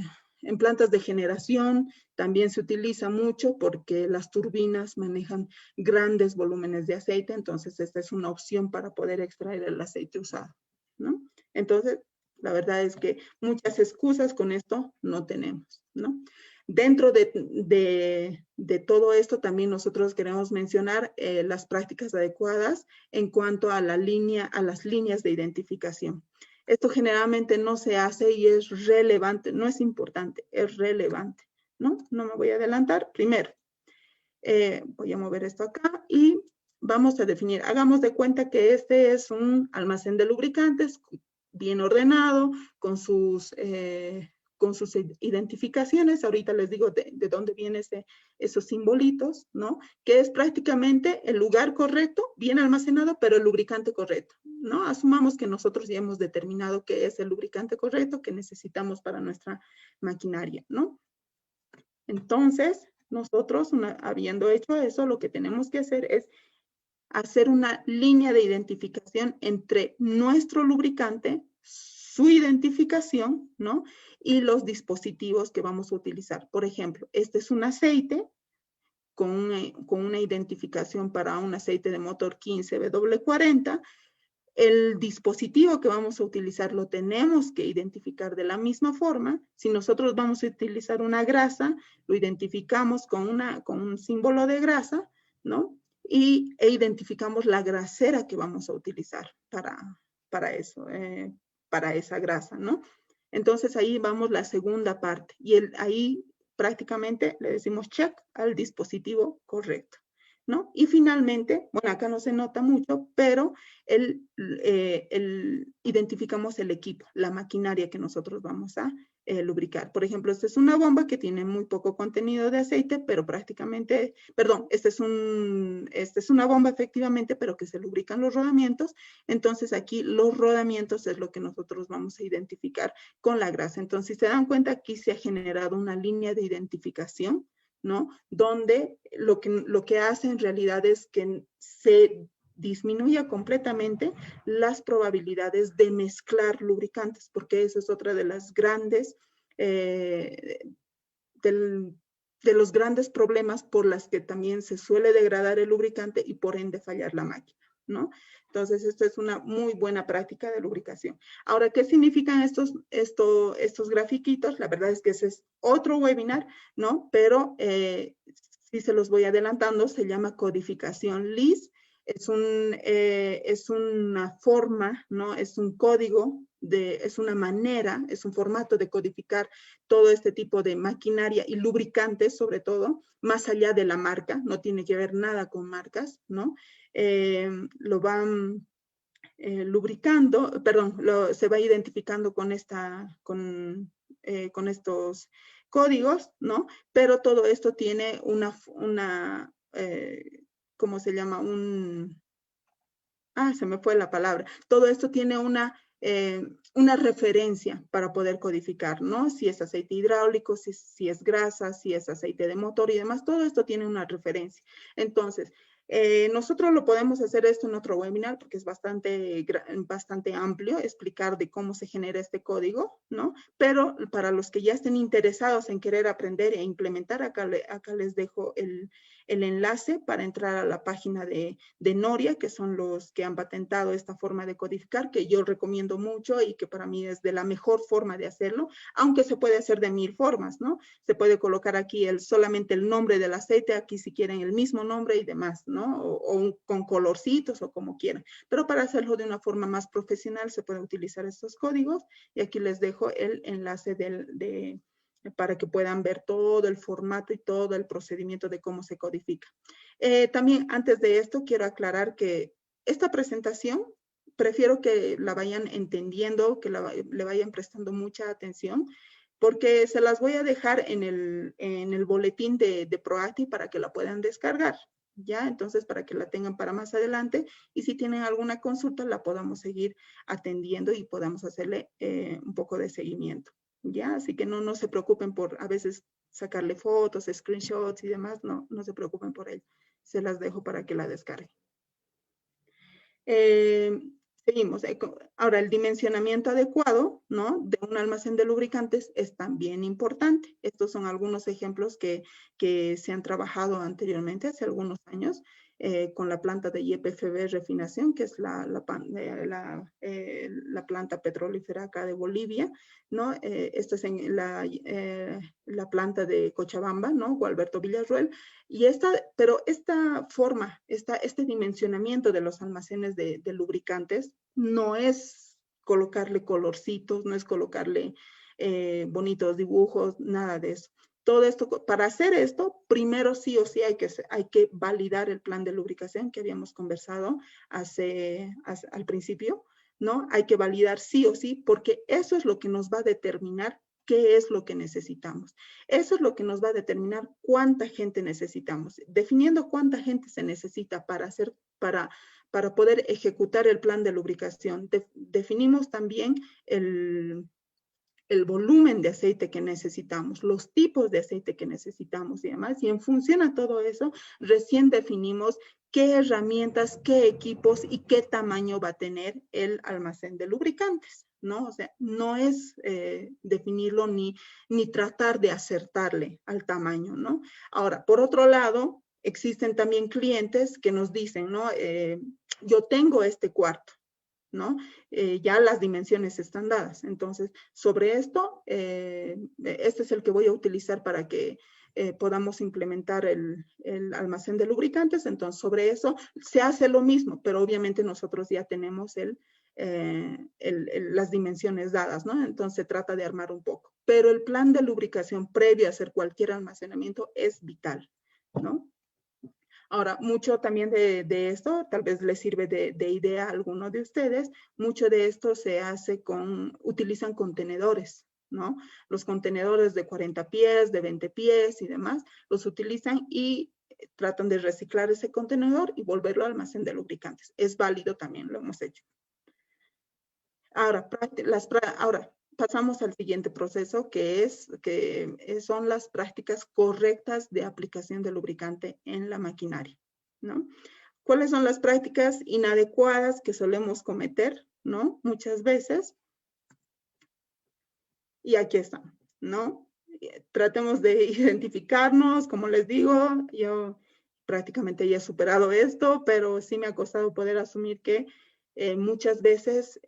generación también se utiliza mucho porque las turbinas manejan grandes volúmenes de aceite, entonces esta es una opción para poder extraer el aceite usado, ¿no? Entonces, la verdad es que muchas excusas con esto no tenemos, ¿no? Dentro de todo esto también nosotros queremos mencionar las prácticas adecuadas en cuanto a las líneas de identificación. Esto generalmente no se hace y es relevante, no es importante, es relevante, ¿no? No me voy a adelantar. Primero, voy a mover esto acá y vamos a definir. Hagamos de cuenta que este es un almacén de lubricantes bien ordenado, con sus con sus identificaciones. Ahorita les digo de dónde vienen esos simbolitos, ¿no? Que es prácticamente el lugar correcto, bien almacenado, pero el lubricante correcto, ¿no? Asumamos que nosotros ya hemos determinado qué es el lubricante correcto que necesitamos para nuestra maquinaria, ¿no? Entonces, nosotros, habiendo hecho eso, lo que tenemos que hacer es hacer una línea de identificación entre nuestro lubricante, su identificación, ¿no? Y los dispositivos que vamos a utilizar. Por ejemplo, este es un aceite con una identificación para un aceite de motor 15W40. El dispositivo que vamos a utilizar lo tenemos que identificar de la misma forma. Si nosotros vamos a utilizar una grasa, lo identificamos con un símbolo de grasa, ¿no? E identificamos la grasera que vamos a utilizar para eso, para esa grasa, ¿no? Entonces ahí vamos la segunda parte y ahí prácticamente le decimos check al dispositivo correcto, ¿no? Y finalmente, bueno, acá no se nota mucho, pero identificamos el equipo, la maquinaria que nosotros vamos a lubricar. Por ejemplo, esta es una bomba que tiene muy poco contenido de aceite, pero prácticamente, perdón, esta es una bomba efectivamente, pero que se lubrican los rodamientos. Entonces aquí los rodamientos es lo que nosotros vamos a identificar con la grasa. Entonces, si se dan cuenta, aquí se ha generado una línea de identificación, ¿no? Donde lo que hace en realidad es que se disminuya completamente las probabilidades de mezclar lubricantes, porque esa es otra de las grandes, de los grandes problemas por las que también se suele degradar el lubricante y por ende fallar la máquina, ¿no? Entonces, esto es una muy buena práctica de lubricación. Ahora, ¿qué significan estos grafiquitos? La verdad es que ese es otro webinar, ¿no? Pero si se los voy adelantando, se llama codificación LIS. Es una forma, ¿no? Es un código, es una manera, es un formato de codificar todo este tipo de maquinaria y lubricantes, sobre todo, más allá de la marca, no tiene que ver nada con marcas, ¿no? Lo van lubricando, perdón, se va identificando con estos códigos, ¿no? Pero todo esto tiene ¿cómo se llama? Se me fue la palabra. Todo esto tiene una referencia para poder codificar, ¿no? Si es aceite hidráulico, si es grasa, si es aceite de motor y demás, todo esto tiene una referencia. Entonces, nosotros lo podemos hacer esto en otro webinar porque es bastante amplio explicar de cómo se genera este código, ¿no? Pero para los que ya estén interesados en querer aprender e implementar, acá les dejo el enlace para entrar a la página de Noria, que son los que han patentado esta forma de codificar, que yo recomiendo mucho y que para mí es de la mejor forma de hacerlo, aunque se puede hacer de 1000 formas, ¿no? Se puede colocar aquí solamente el nombre del aceite, aquí si quieren el mismo nombre y demás, ¿no? O con colorcitos o como quieran. Pero para hacerlo de una forma más profesional se puede utilizar estos códigos y aquí les dejo el enlace para que puedan ver todo el formato y todo el procedimiento de cómo se codifica. También antes de esto quiero aclarar que esta presentación prefiero que la vayan entendiendo, que le vayan prestando mucha atención, porque se las voy a dejar en el boletín de ProActi para que la puedan descargar, ¿ya? Entonces, para que la tengan para más adelante y si tienen alguna consulta la podamos seguir atendiendo y podamos hacerle un poco de seguimiento, ¿ya? Así que no se preocupen por a veces sacarle fotos, screenshots y demás, no se preocupen por ello. Se las dejo para que la descarguen. Seguimos. Ahora, el dimensionamiento adecuado, ¿no? De un almacén de lubricantes es también importante. Estos son algunos ejemplos que se han trabajado anteriormente, hace algunos años, con la planta de YPFB refinación, que es la planta petrolífera acá de Bolivia, ¿no? Esta es en la planta de Cochabamba, ¿no? Gualberto Villarroel. Pero esta forma, este dimensionamiento de los almacenes de lubricantes no es colocarle colorcitos, no es colocarle bonitos dibujos, nada de eso. Todo esto, para hacer esto, primero sí o sí hay que validar el plan de lubricación que habíamos conversado al principio, ¿no? Hay que validar sí o sí, porque eso es lo que nos va a determinar qué es lo que necesitamos. Eso es lo que nos va a determinar cuánta gente necesitamos. Definiendo cuánta gente se necesita para poder ejecutar el plan de lubricación. Definimos también el volumen de aceite que necesitamos, los tipos de aceite que necesitamos y demás. Y en función a todo eso, recién definimos qué herramientas, qué equipos y qué tamaño va a tener el almacén de lubricantes, ¿no? O sea, no es definirlo ni tratar de acertarle al tamaño, ¿no? Ahora, por otro lado, existen también clientes que nos dicen, ¿no? Yo tengo este cuarto, ¿no? Ya las dimensiones están dadas. Entonces, sobre esto, este es el que voy a utilizar para que podamos implementar el almacén de lubricantes. Entonces, sobre eso se hace lo mismo, pero obviamente nosotros ya tenemos las dimensiones dadas, ¿no? Entonces, se trata de armar un poco. Pero el plan de lubricación previo a hacer cualquier almacenamiento es vital, ¿no? Ahora, mucho también de esto, tal vez les sirve de idea a alguno de ustedes, mucho de esto se hace utilizan contenedores, ¿no? Los contenedores de 40 pies, de 20 pies y demás, los utilizan y tratan de reciclar ese contenedor y volverlo al almacén de lubricantes. Es válido también, lo hemos hecho. Ahora, pasamos al siguiente proceso, que son las prácticas correctas de aplicación de lubricante en la maquinaria, ¿no? ¿Cuáles son las prácticas inadecuadas que solemos cometer, ¿no? Muchas veces. Y aquí están, ¿no? Tratemos de identificarnos, como les digo, yo prácticamente ya he superado esto, pero sí me ha costado poder asumir que muchas veces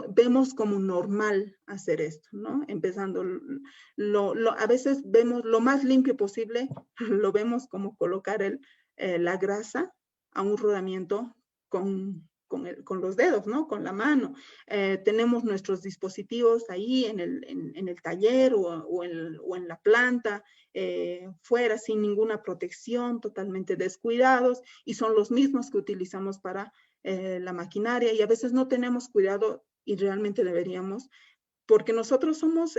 vemos como normal hacer esto, ¿no? Empezando, a veces vemos lo más limpio posible, lo vemos como colocar la grasa a un rodamiento con los dedos, ¿no? Con la mano. Tenemos nuestros dispositivos ahí en el taller o en la planta, fuera sin ninguna protección, totalmente descuidados, y son los mismos que utilizamos para la maquinaria, y a veces no tenemos cuidado y realmente deberíamos, porque nosotros somos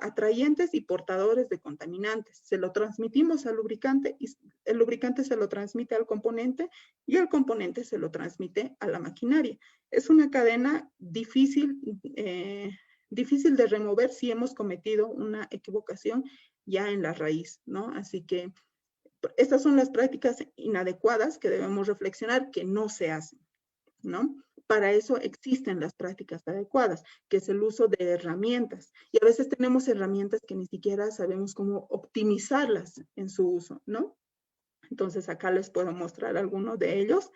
atrayentes y portadores de contaminantes. Se lo transmitimos al lubricante y el lubricante se lo transmite al componente y el componente se lo transmite a la maquinaria. Es una cadena difícil de remover si hemos cometido una equivocación ya en la raíz, ¿no? Así que estas son las prácticas inadecuadas que debemos reflexionar que no se hacen, ¿no? Para eso existen las prácticas adecuadas, que es el uso de herramientas. Y a veces tenemos herramientas que ni siquiera sabemos cómo optimizarlas en su uso, ¿no? Entonces acá les puedo mostrar algunos de ellos.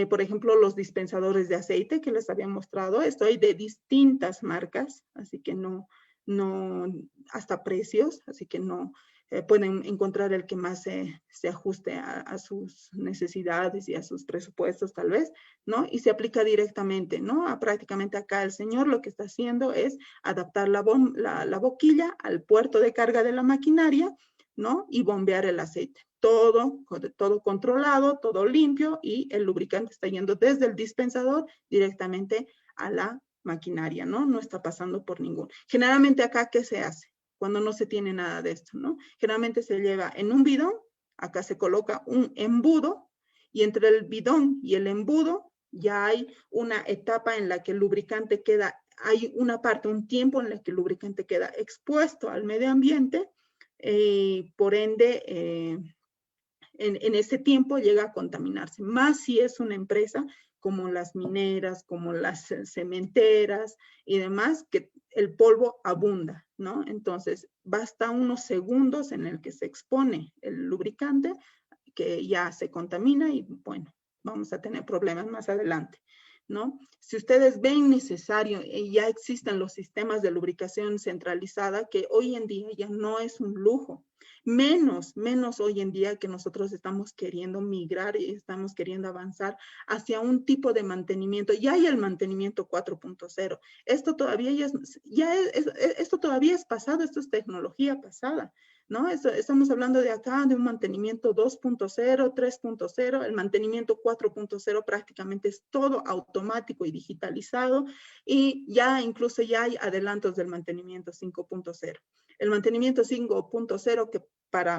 Por ejemplo, los dispensadores de aceite que les había mostrado. Esto hay de distintas marcas, así que no hasta precios, así que no, pueden encontrar el que más se ajuste a sus necesidades y a sus presupuestos tal vez, ¿no? Y se aplica directamente, ¿no? Prácticamente acá el señor lo que está haciendo es adaptar la boquilla al puerto de carga de la maquinaria, ¿no? Y bombear el aceite. Todo controlado, todo limpio, y el lubricante está yendo desde el dispensador directamente a la maquinaria, ¿no? No está pasando por ningún. Generalmente acá, ¿qué se hace? Cuando no se tiene nada de esto, ¿no? Generalmente se lleva en un bidón, acá se coloca un embudo, y entre el bidón y el embudo ya hay una etapa en la que el lubricante queda, hay una parte, un tiempo en el que el lubricante queda expuesto al medio ambiente, por ende, en ese tiempo llega a contaminarse, más si es una empresa como las mineras, como las cementeras y demás, que el polvo abunda, ¿no? Entonces, basta unos segundos en el que se expone el lubricante, que ya se contamina y, bueno, vamos a tener problemas más adelante, ¿no? Si ustedes ven necesario, ya existen los sistemas de lubricación centralizada, que hoy en día ya no es un lujo, menos hoy en día que nosotros estamos queriendo migrar y estamos queriendo avanzar hacia un tipo de mantenimiento. Ya hay el mantenimiento 4.0. Esto todavía esto todavía es pasado, esto es tecnología pasada, ¿no? Estamos hablando de acá de un mantenimiento 2.0, 3.0, el mantenimiento 4.0 prácticamente es todo automático y digitalizado, y ya incluso ya hay adelantos del mantenimiento 5.0. El mantenimiento 5.0, que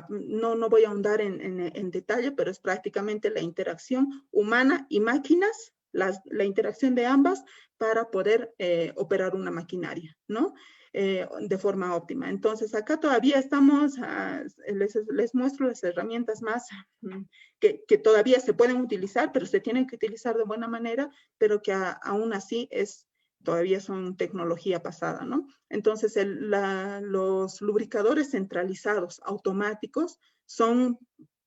no voy a ahondar en detalle, pero es prácticamente la interacción humana y máquinas, la interacción de ambas para poder operar una maquinaria, ¿no? De forma óptima. Entonces, acá todavía estamos, les muestro las herramientas más que todavía se pueden utilizar, pero se tienen que utilizar de buena manera, pero que aún así todavía son tecnología pasada, ¿no? Entonces, los lubricadores centralizados automáticos son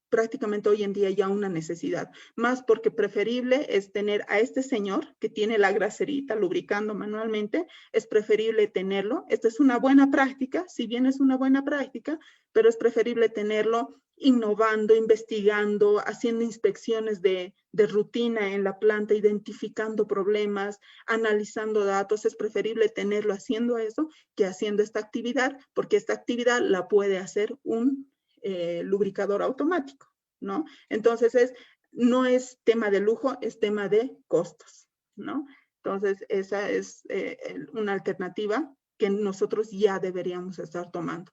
prácticamente hoy en día ya una necesidad, más porque preferible es tener a este señor que tiene la graserita lubricando manualmente, es preferible tenerlo. Esta es una buena práctica, si bien es una buena práctica, pero es preferible tenerlo innovando, investigando, haciendo inspecciones de rutina en la planta, identificando problemas, analizando datos. Es preferible tenerlo haciendo eso que haciendo esta actividad, porque esta actividad la puede hacer un lubricador automático, ¿no? Entonces, no es tema de lujo, es tema de costos, ¿no? Entonces, esa es una alternativa que nosotros ya deberíamos estar tomando.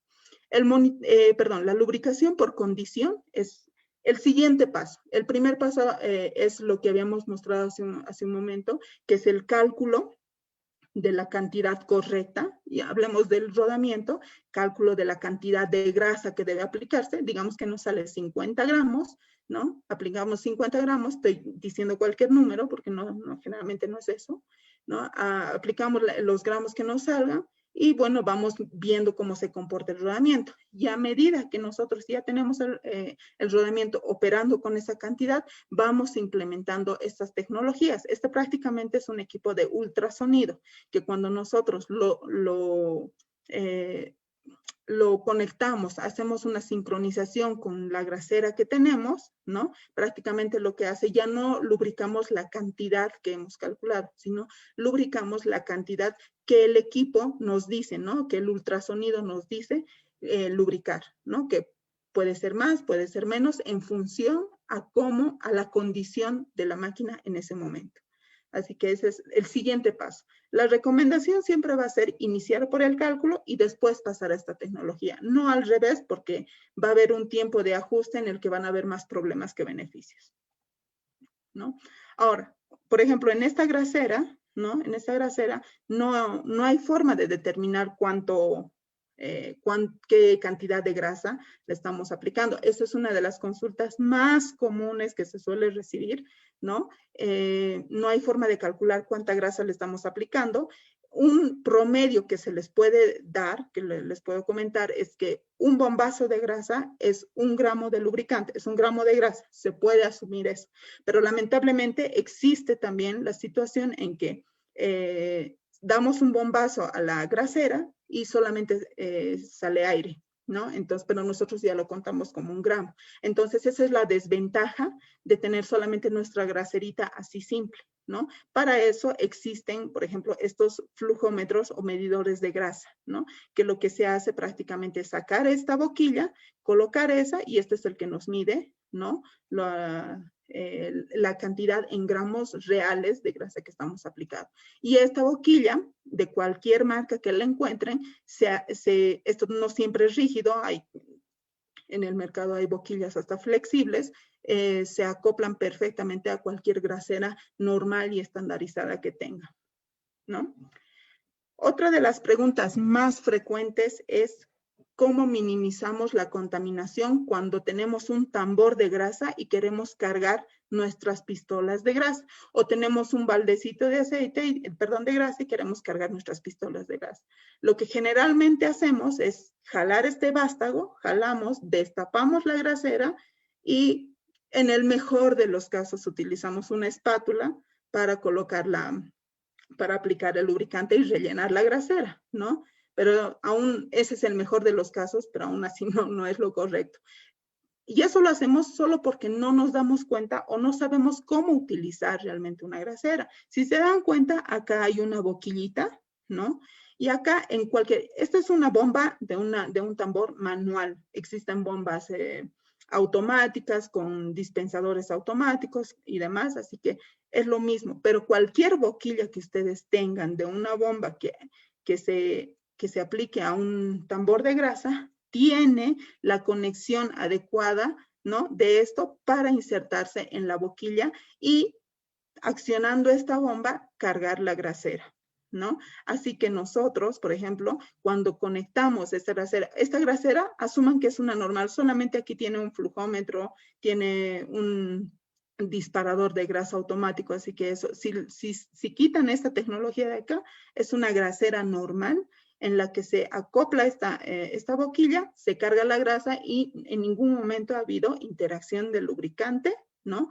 La lubricación por condición es el siguiente paso. El primer paso es lo que habíamos mostrado hace un momento, que es el cálculo de la cantidad correcta, y hablemos del rodamiento, cálculo de la cantidad de grasa que debe aplicarse, digamos que nos sale 50 gramos, ¿no? Aplicamos 50 gramos, estoy diciendo cualquier número, porque generalmente no es eso, ¿no? Aplicamos los gramos que nos salgan, y bueno, vamos viendo cómo se comporta el rodamiento. Y a medida que nosotros ya tenemos el rodamiento operando con esa cantidad, vamos implementando estas tecnologías. Este prácticamente es un equipo de ultrasonido, que cuando nosotros lo conectamos, hacemos una sincronización con la grasera que tenemos, ¿no? Prácticamente lo que hace, ya no lubricamos la cantidad que hemos calculado, sino lubricamos la cantidad que el equipo nos dice, ¿no? Que el ultrasonido nos dice lubricar, ¿no? Que puede ser más, puede ser menos, en función a la condición de la máquina en ese momento. Así que ese es el siguiente paso. La recomendación siempre va a ser iniciar por el cálculo y después pasar a esta tecnología. No al revés, porque va a haber un tiempo de ajuste en el que van a haber más problemas que beneficios, ¿no? Ahora, por ejemplo, en esta grasera, ¿no? En esta grasera no hay forma de determinar qué cantidad de grasa le estamos aplicando. Esa es una de las consultas más comunes que se suele recibir, ¿no? No hay forma de calcular cuánta grasa le estamos aplicando. Un promedio que se les puede dar, que les puedo comentar, es que un bombazo de grasa es 1 gramo de lubricante, es 1 gramo de grasa, se puede asumir eso. Pero lamentablemente existe también la situación en que damos un bombazo a la grasera y solamente sale aire, ¿no? Entonces, pero nosotros ya lo contamos como 1 gramo. Entonces, esa es la desventaja de tener solamente nuestra graserita así simple, ¿no? Para eso existen, por ejemplo, estos flujómetros o medidores de grasa, ¿no? Que lo que se hace prácticamente es sacar esta boquilla, colocar esa, y este es el que nos mide, ¿no? La cantidad en gramos reales de grasa que estamos aplicando. Y esta boquilla, de cualquier marca que la encuentren, esto no siempre es rígido, en el mercado hay boquillas hasta flexibles, se acoplan perfectamente a cualquier grasera normal y estandarizada que tenga, ¿no? Otra de las preguntas más frecuentes es cómo minimizamos la contaminación cuando tenemos un tambor de grasa y queremos cargar nuestras pistolas de grasa, o tenemos un baldecito de aceite, de grasa, y queremos cargar nuestras pistolas de grasa. Lo que generalmente hacemos es jalar este vástago, jalamos, destapamos la grasera y en el mejor de los casos utilizamos una espátula para para aplicar el lubricante y rellenar la grasera, ¿no? Pero aún ese es el mejor de los casos, pero aún así no es lo correcto. Y eso lo hacemos solo porque no nos damos cuenta o no sabemos cómo utilizar realmente una grasera. Si se dan cuenta, acá hay una boquillita, ¿no? Y acá en esta es una bomba de un tambor manual. Existen bombas automáticas con dispensadores automáticos y demás, así que es lo mismo. Pero cualquier boquilla que ustedes tengan de una bomba que se aplique a un tambor de grasa, tiene la conexión adecuada, ¿no?, de esto para insertarse en la boquilla y accionando esta bomba, cargar la grasera, ¿no? Así que nosotros, por ejemplo, cuando conectamos esta grasera, asuman que es una normal, solamente aquí tiene un flujómetro, tiene un disparador de grasa automático, así que eso, si quitan esta tecnología de acá, es una grasera normal en la que se acopla esta boquilla, se carga la grasa y en ningún momento ha habido interacción del lubricante, ¿no?,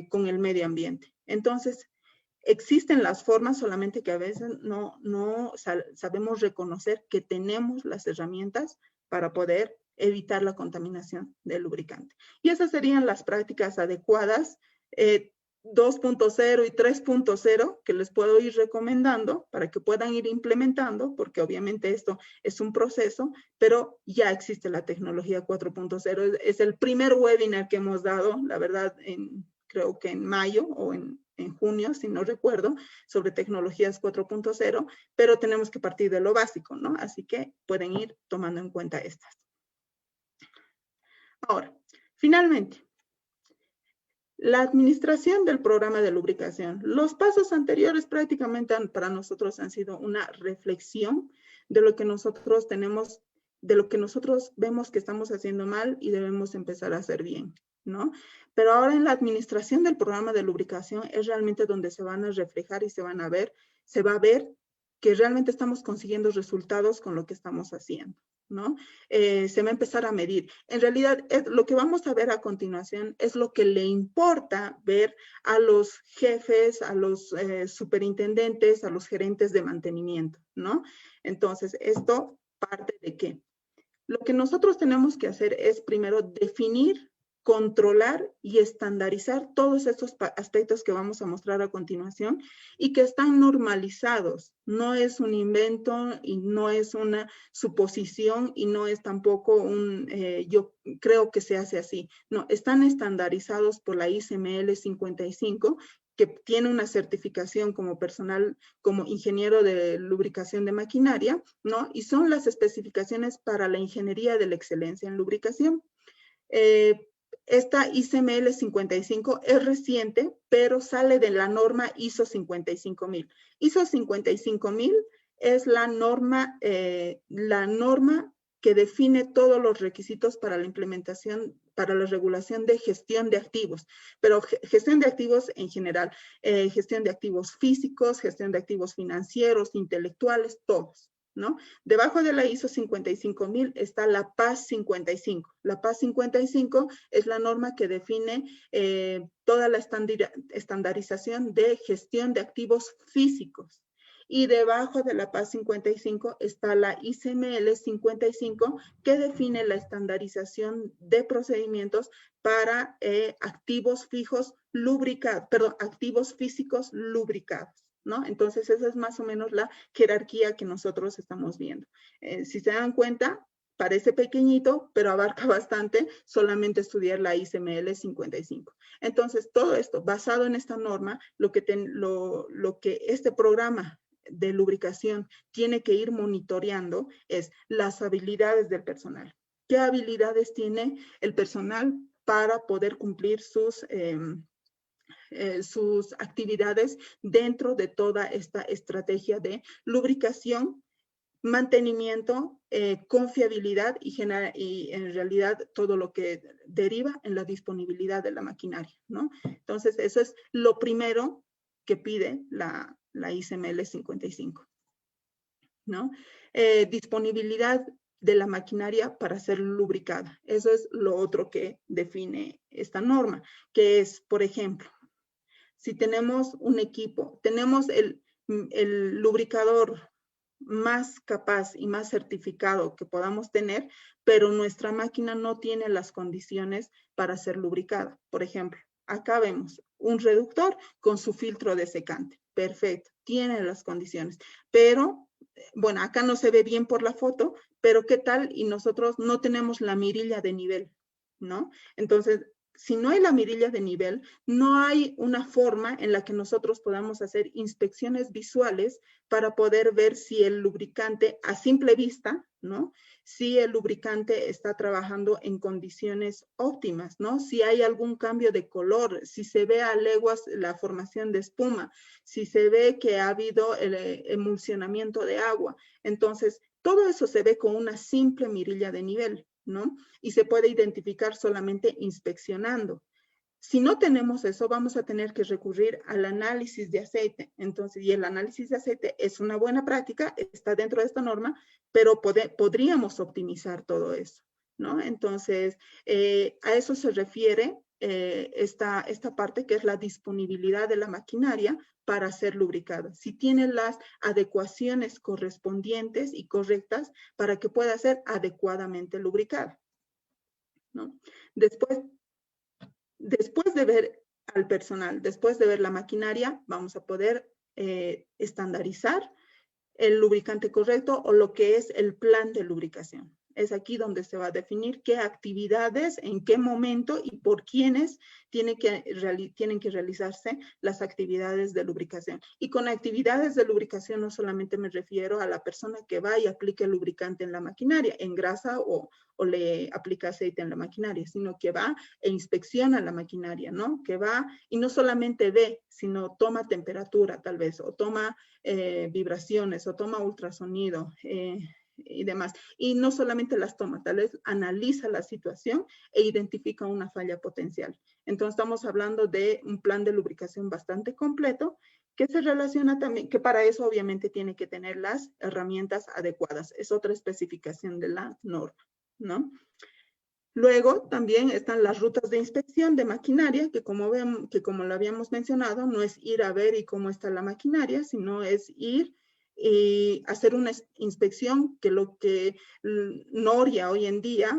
con el medio ambiente. Entonces, existen las formas, solamente que a veces no sabemos reconocer que tenemos las herramientas para poder evitar la contaminación del lubricante. Y esas serían las prácticas adecuadas 2.0 y 3.0 que les puedo ir recomendando para que puedan ir implementando, porque obviamente esto es un proceso, pero ya existe la tecnología 4.0. Es el primer webinar que hemos dado, la verdad, creo que en mayo o en junio, si no recuerdo, sobre tecnologías 4.0, pero tenemos que partir de lo básico, ¿no? Así que pueden ir tomando en cuenta estas. Ahora, finalmente, la administración del programa de lubricación. Los pasos anteriores prácticamente para nosotros han sido una reflexión de lo que nosotros tenemos, de lo que nosotros vemos que estamos haciendo mal y debemos empezar a hacer bien, ¿no? Pero ahora en la administración del programa de lubricación es realmente donde se van a reflejar y se va a ver que realmente estamos consiguiendo resultados con lo que estamos haciendo, ¿no? Se va a empezar a medir. En realidad, lo que vamos a ver a continuación es lo que le importa ver a los jefes, a los superintendentes, a los gerentes de mantenimiento, ¿no? Entonces, esto parte de qué. Lo que nosotros tenemos que hacer es primero definir, controlar y estandarizar todos estos aspectos que vamos a mostrar a continuación y que están normalizados. No es un invento y no es una suposición y no es tampoco yo creo que se hace así. No, están estandarizados por la ICML 55, que tiene una certificación como personal, como ingeniero de lubricación de maquinaria, ¿no? Y son las especificaciones para la ingeniería de la excelencia en lubricación. Esta ICML 55 es reciente, pero sale de la norma ISO 55000. ISO 55000 es la norma que define todos los requisitos para la implementación, para la regulación de gestión de activos, pero gestión de activos en general, gestión de activos físicos, gestión de activos financieros, intelectuales, todos, ¿no? Debajo de la ISO 55000 está la PAS 55. La PAS 55 es la norma que define toda la estandarización de gestión de activos físicos. Y debajo de la PAS 55 está la ICML 55, que define la estandarización de procedimientos para activos fijos lubricados, perdón, activos físicos lubricados, ¿no? Entonces, esa es más o menos la jerarquía que nosotros estamos viendo. Si se dan cuenta, parece pequeñito, pero abarca bastante solamente estudiar la ICML 55. Entonces, todo esto, basado en esta norma, lo que este programa de lubricación tiene que ir monitoreando es las habilidades del personal. ¿Qué habilidades tiene el personal para poder cumplir sus actividades dentro de toda esta estrategia de lubricación, mantenimiento, confiabilidad y en realidad todo lo que deriva en la disponibilidad de la maquinaria, ¿no? Entonces, eso es lo primero que pide la ICML 55, ¿no? Disponibilidad de la maquinaria para ser lubricada. Eso es lo otro que define esta norma, que es, por ejemplo, si tenemos un equipo, tenemos el lubricador más capaz y más certificado que podamos tener, pero nuestra máquina no tiene las condiciones para ser lubricada. Por ejemplo, acá vemos un reductor con su filtro de secante. Perfecto, tiene las condiciones, pero bueno, acá no se ve bien por la foto, pero ¿qué tal? Y nosotros no tenemos la mirilla de nivel, ¿no? Entonces, si no hay la mirilla de nivel, no hay una forma en la que nosotros podamos hacer inspecciones visuales para poder ver si el lubricante a simple vista, ¿no? Si el lubricante está trabajando en condiciones óptimas, ¿no? Si hay algún cambio de color, si se ve a leguas la formación de espuma, si se ve que ha habido el emulsionamiento de agua. Entonces, todo eso se ve con una simple mirilla de nivel, ¿no? Y se puede identificar solamente inspeccionando. Si no tenemos eso, vamos a tener que recurrir al análisis de aceite. Entonces, y el análisis de aceite es una buena práctica, está dentro de esta norma, pero podríamos optimizar todo eso, ¿no? Entonces, a eso se refiere esta parte que es la disponibilidad de la maquinaria para ser lubricada. Si tiene las adecuaciones correspondientes y correctas para que pueda ser adecuadamente lubricada, ¿no? Después de ver al personal, después de ver la maquinaria, vamos a poder estandarizar el lubricante correcto o lo que es el plan de lubricación. Es aquí donde se va a definir qué actividades, en qué momento y por quiénes tienen que realizarse las actividades de lubricación. Y con actividades de lubricación no solamente me refiero a la persona que va y aplique el lubricante en la maquinaria, engrasa o le aplica aceite en la maquinaria, sino que va e inspecciona la maquinaria, ¿no? Que va y no solamente ve, sino toma temperatura tal vez, o toma vibraciones, o toma ultrasonido, y demás. Y no solamente las toma, tal vez analiza la situación e identifica una falla potencial. Entonces estamos hablando de un plan de lubricación bastante completo que se relaciona también, que para eso obviamente tiene que tener las herramientas adecuadas. Es otra especificación de la norma, ¿no? Luego también están las rutas de inspección de maquinaria, que como lo habíamos mencionado, no es ir a ver y cómo está la maquinaria, sino es ir y hacer una inspección que lo que Noria hoy en día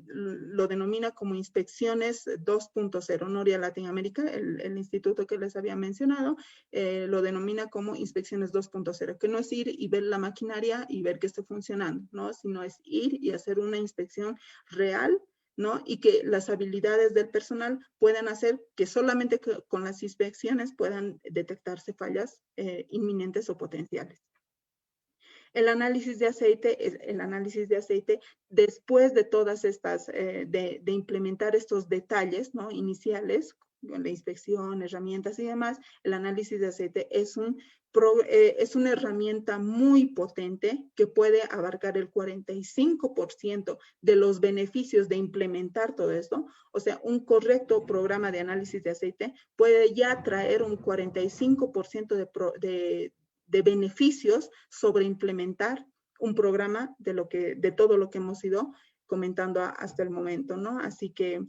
lo denomina como inspecciones 2.0. Noria Latinoamérica, el instituto que les había mencionado, lo denomina como inspecciones 2.0, que no es ir y ver la maquinaria y ver que esté funcionando, ¿no? Sino es ir y hacer una inspección real, ¿no? Y que las habilidades del personal puedan hacer que solamente con las inspecciones puedan detectarse fallas inminentes o potenciales. El análisis de aceite, después de todas estas, de implementar estos detalles, ¿no? Iniciales, la inspección, herramientas y demás, el análisis de aceite es una herramienta muy potente que puede abarcar el 45% de los beneficios de implementar todo esto. O sea, un correcto programa de análisis de aceite puede ya traer un 45% de beneficios sobre implementar un programa de todo lo que hemos ido comentando hasta el momento, ¿no? Así que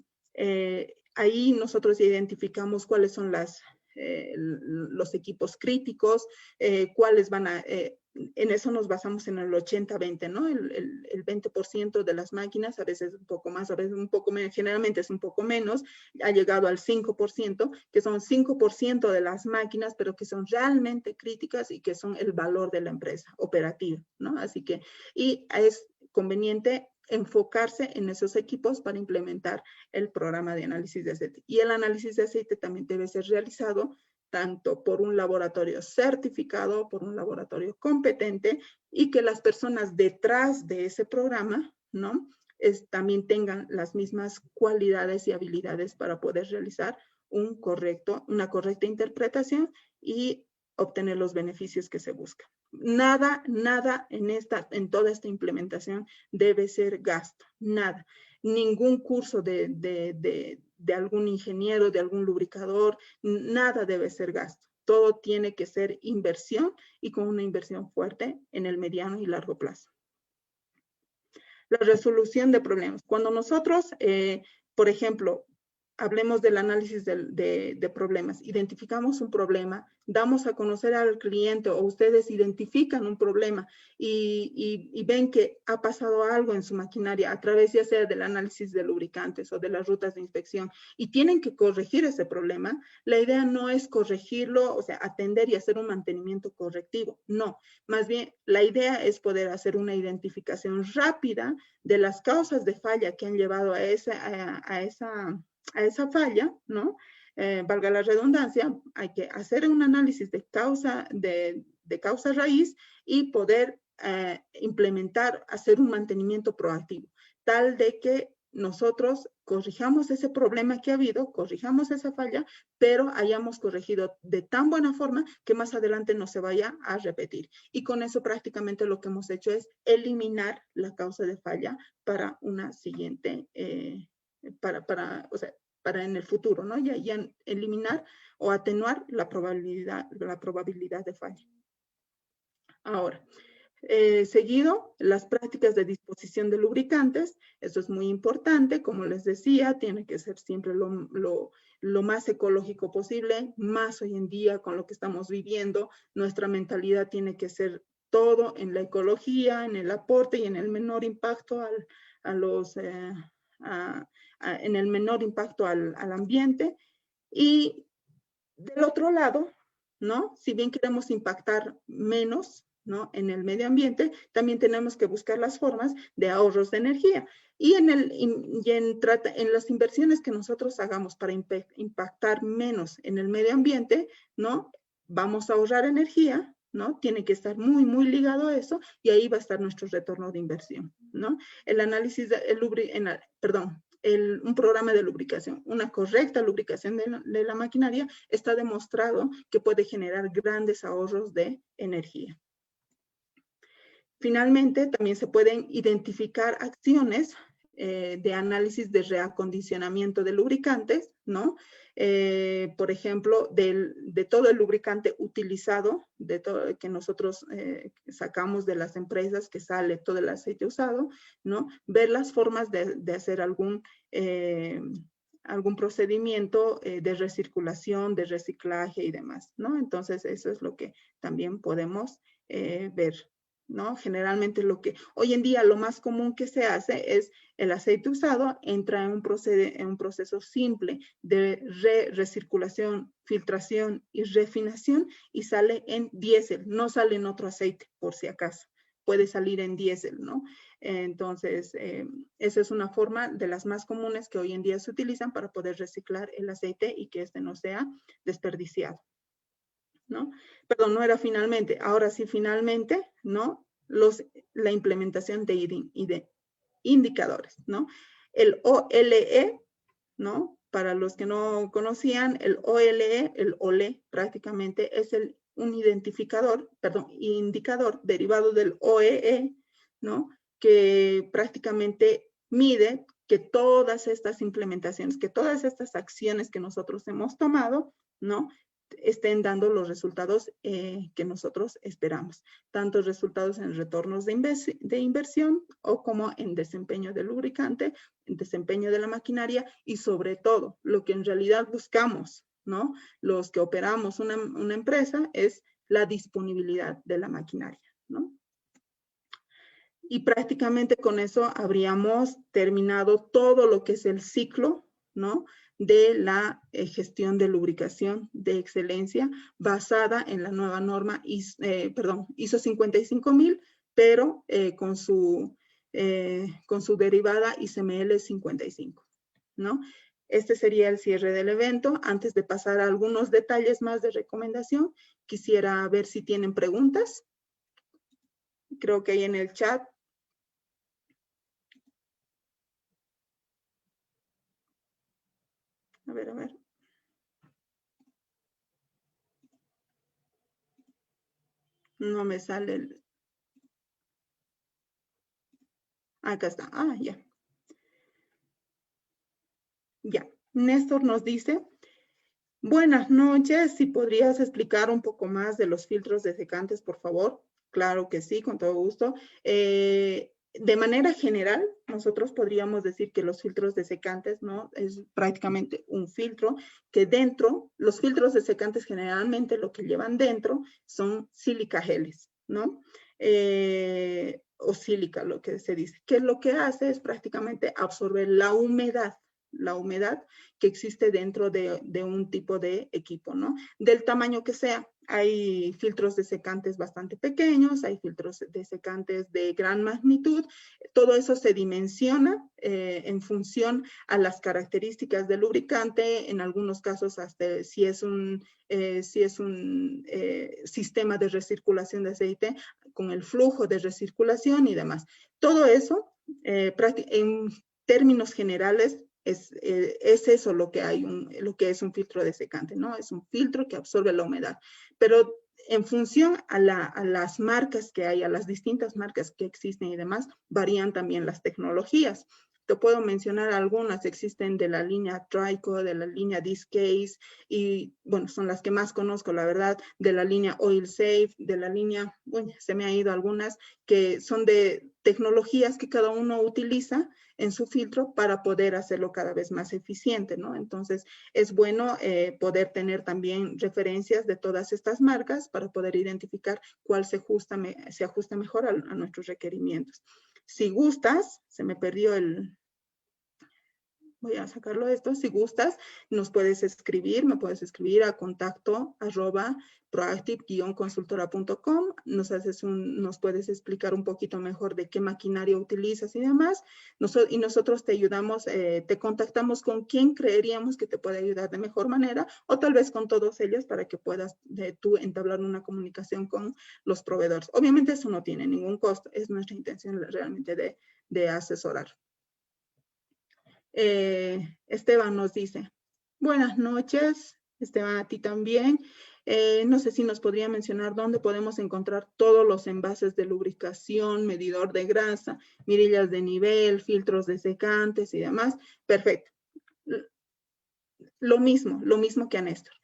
ahí nosotros identificamos cuáles son los equipos críticos, cuáles van a, en eso nos basamos en el 80-20, ¿no? El 20% de las máquinas, a veces un poco más, a veces un poco menos, generalmente es un poco menos, ha llegado al 5%, que son 5% de las máquinas, pero que son realmente críticas y que son el valor de la empresa operativa, ¿no? Así que, y es conveniente enfocarse en esos equipos para implementar el programa de análisis de aceite. Y el análisis de aceite también debe ser realizado tanto por un laboratorio certificado, por un laboratorio competente, y que las personas detrás de ese programa, ¿no? También tengan las mismas cualidades y habilidades para poder realizar una correcta interpretación y obtener los beneficios que se buscan. Nada en toda esta implementación debe ser gasto, nada. Ningún curso de algún ingeniero, de algún lubricador, nada debe ser gasto. Todo tiene que ser inversión y con una inversión fuerte en el mediano y largo plazo. La resolución de problemas. Cuando nosotros, por ejemplo, hablemos del análisis de problemas. Identificamos un problema, damos a conocer al cliente o ustedes identifican un problema y ven que ha pasado algo en su maquinaria a través ya sea del análisis de lubricantes o de las rutas de inspección y tienen que corregir ese problema. La idea no es corregirlo, o sea, atender y hacer un mantenimiento correctivo. No, más bien la idea es poder hacer una identificación rápida de las causas de falla que han llevado a esa falla, ¿no? Valga la redundancia, hay que hacer un análisis de causa raíz y poder implementar, hacer un mantenimiento proactivo, tal de que nosotros corrijamos ese problema que ha habido, corrijamos esa falla, pero hayamos corregido de tan buena forma que más adelante no se vaya a repetir. Y con eso prácticamente lo que hemos hecho es eliminar la causa de falla para una siguiente, o sea, para en el futuro, ¿no? Ya eliminar o atenuar la probabilidad de falla. Ahora, seguido, las prácticas de disposición de lubricantes. Esto es muy importante, como les decía, tiene que ser siempre lo más ecológico posible, más hoy en día con lo que estamos viviendo. Nuestra mentalidad tiene que ser todo en la ecología, en el aporte y en el menor impacto en el menor impacto al ambiente. Y del otro lado, ¿no? Si bien queremos impactar menos, ¿no? En el medio ambiente, también tenemos que buscar las formas de ahorros de energía. Y en las inversiones que nosotros hagamos para impactar menos en el medio ambiente, ¿no? Vamos a ahorrar energía, ¿no? Tiene que estar muy, muy ligado a eso y ahí va a estar nuestro retorno de inversión, ¿no? El análisis, un programa de lubricación, una correcta lubricación de la maquinaria está demostrado que puede generar grandes ahorros de energía. Finalmente, también se pueden identificar acciones de análisis de reacondicionamiento de lubricantes, ¿no? Por ejemplo, de todo el lubricante utilizado, que nosotros sacamos de las empresas, que sale todo el aceite usado, ¿no? Ver las formas de hacer algún procedimiento de recirculación, de reciclaje y demás, ¿no? Entonces, eso es lo que también podemos ver, ¿no? Generalmente hoy en día lo más común que se hace es el aceite usado entra en un proceso simple de recirculación, filtración y refinación y sale en diésel, no sale en otro aceite por si acaso, puede salir en diésel, ¿no? Entonces, esa es una forma de las más comunes que hoy en día se utilizan para poder reciclar el aceite y que este no sea desperdiciado, ¿no? Perdón, no era finalmente, ahora sí finalmente, ¿no? La implementación de indicadores, ¿no? El OLE, ¿no? Para los que no conocían, el OLE prácticamente es un indicador derivado del OEE, ¿no? Que prácticamente mide que todas estas implementaciones, que todas estas acciones que nosotros hemos tomado, ¿no? Estén dando los resultados que nosotros esperamos, tanto resultados en retornos de inversión o como en desempeño del lubricante, en desempeño de la maquinaria y sobre todo lo que en realidad buscamos, ¿no? Los que operamos una empresa es la disponibilidad de la maquinaria, ¿no? Y prácticamente con eso habríamos terminado todo lo que es el ciclo, ¿no? De la gestión de lubricación de excelencia basada en la nueva norma ISO 55000, pero con su derivada ICML 55, ¿no? Este sería el cierre del evento. Antes de pasar a algunos detalles más de recomendación, quisiera ver si tienen preguntas. Creo que hay en el chat. A ver. No me sale el... Acá está. Ah, ya. Ya. Néstor nos dice, buenas noches, si podrías explicar un poco más de los filtros de secantes, por favor. Claro que sí, con todo gusto. de manera general, nosotros podríamos decir que los filtros desecantes, ¿no? Es prácticamente un filtro que dentro, los filtros desecantes generalmente lo que llevan dentro son sílica geles, ¿no? O sílica, lo que se dice. Que lo que hace es prácticamente absorber la humedad que existe dentro de un tipo de equipo, ¿no? Del tamaño que sea. Hay filtros desecantes bastante pequeños, hay filtros desecantes de gran magnitud. Todo eso se dimensiona en función a las características del lubricante, en algunos casos hasta si es un sistema de recirculación de aceite con el flujo de recirculación y demás. Todo eso, en términos generales, es eso lo que lo que es un filtro desecante, ¿no? Es un filtro que absorbe la humedad. Pero en función a las marcas que hay, a las distintas marcas que existen y demás, varían también las tecnologías. Te puedo mencionar algunas, existen de la línea Trico, de la línea Discase, y bueno, son las que más conozco, la verdad, de la línea Oil Safe, de la línea, bueno, se me han ido algunas, que son de tecnologías que cada uno utiliza en su filtro para poder hacerlo cada vez más eficiente, ¿no? Entonces, es bueno poder tener también referencias de todas estas marcas para poder identificar cuál se ajusta mejor a nuestros requerimientos. Si gustas, se me perdió voy a sacarlo de esto. Si gustas, me puedes escribir a contacto@proactive-consultora.com. Nos puedes explicar un poquito mejor de qué maquinaria utilizas y demás. Y nosotros te ayudamos, te contactamos con quien creeríamos que te puede ayudar de mejor manera, o tal vez con todos ellos para que puedas tú entablar una comunicación con los proveedores. Obviamente eso no tiene ningún costo, es nuestra intención realmente de asesorar. Esteban nos dice, buenas noches, Esteban, a ti también. No sé si nos podría mencionar dónde podemos encontrar todos los envases de lubricación, medidor de grasa, mirillas de nivel, filtros desecantes y demás. Perfecto. Lo mismo que a Néstor.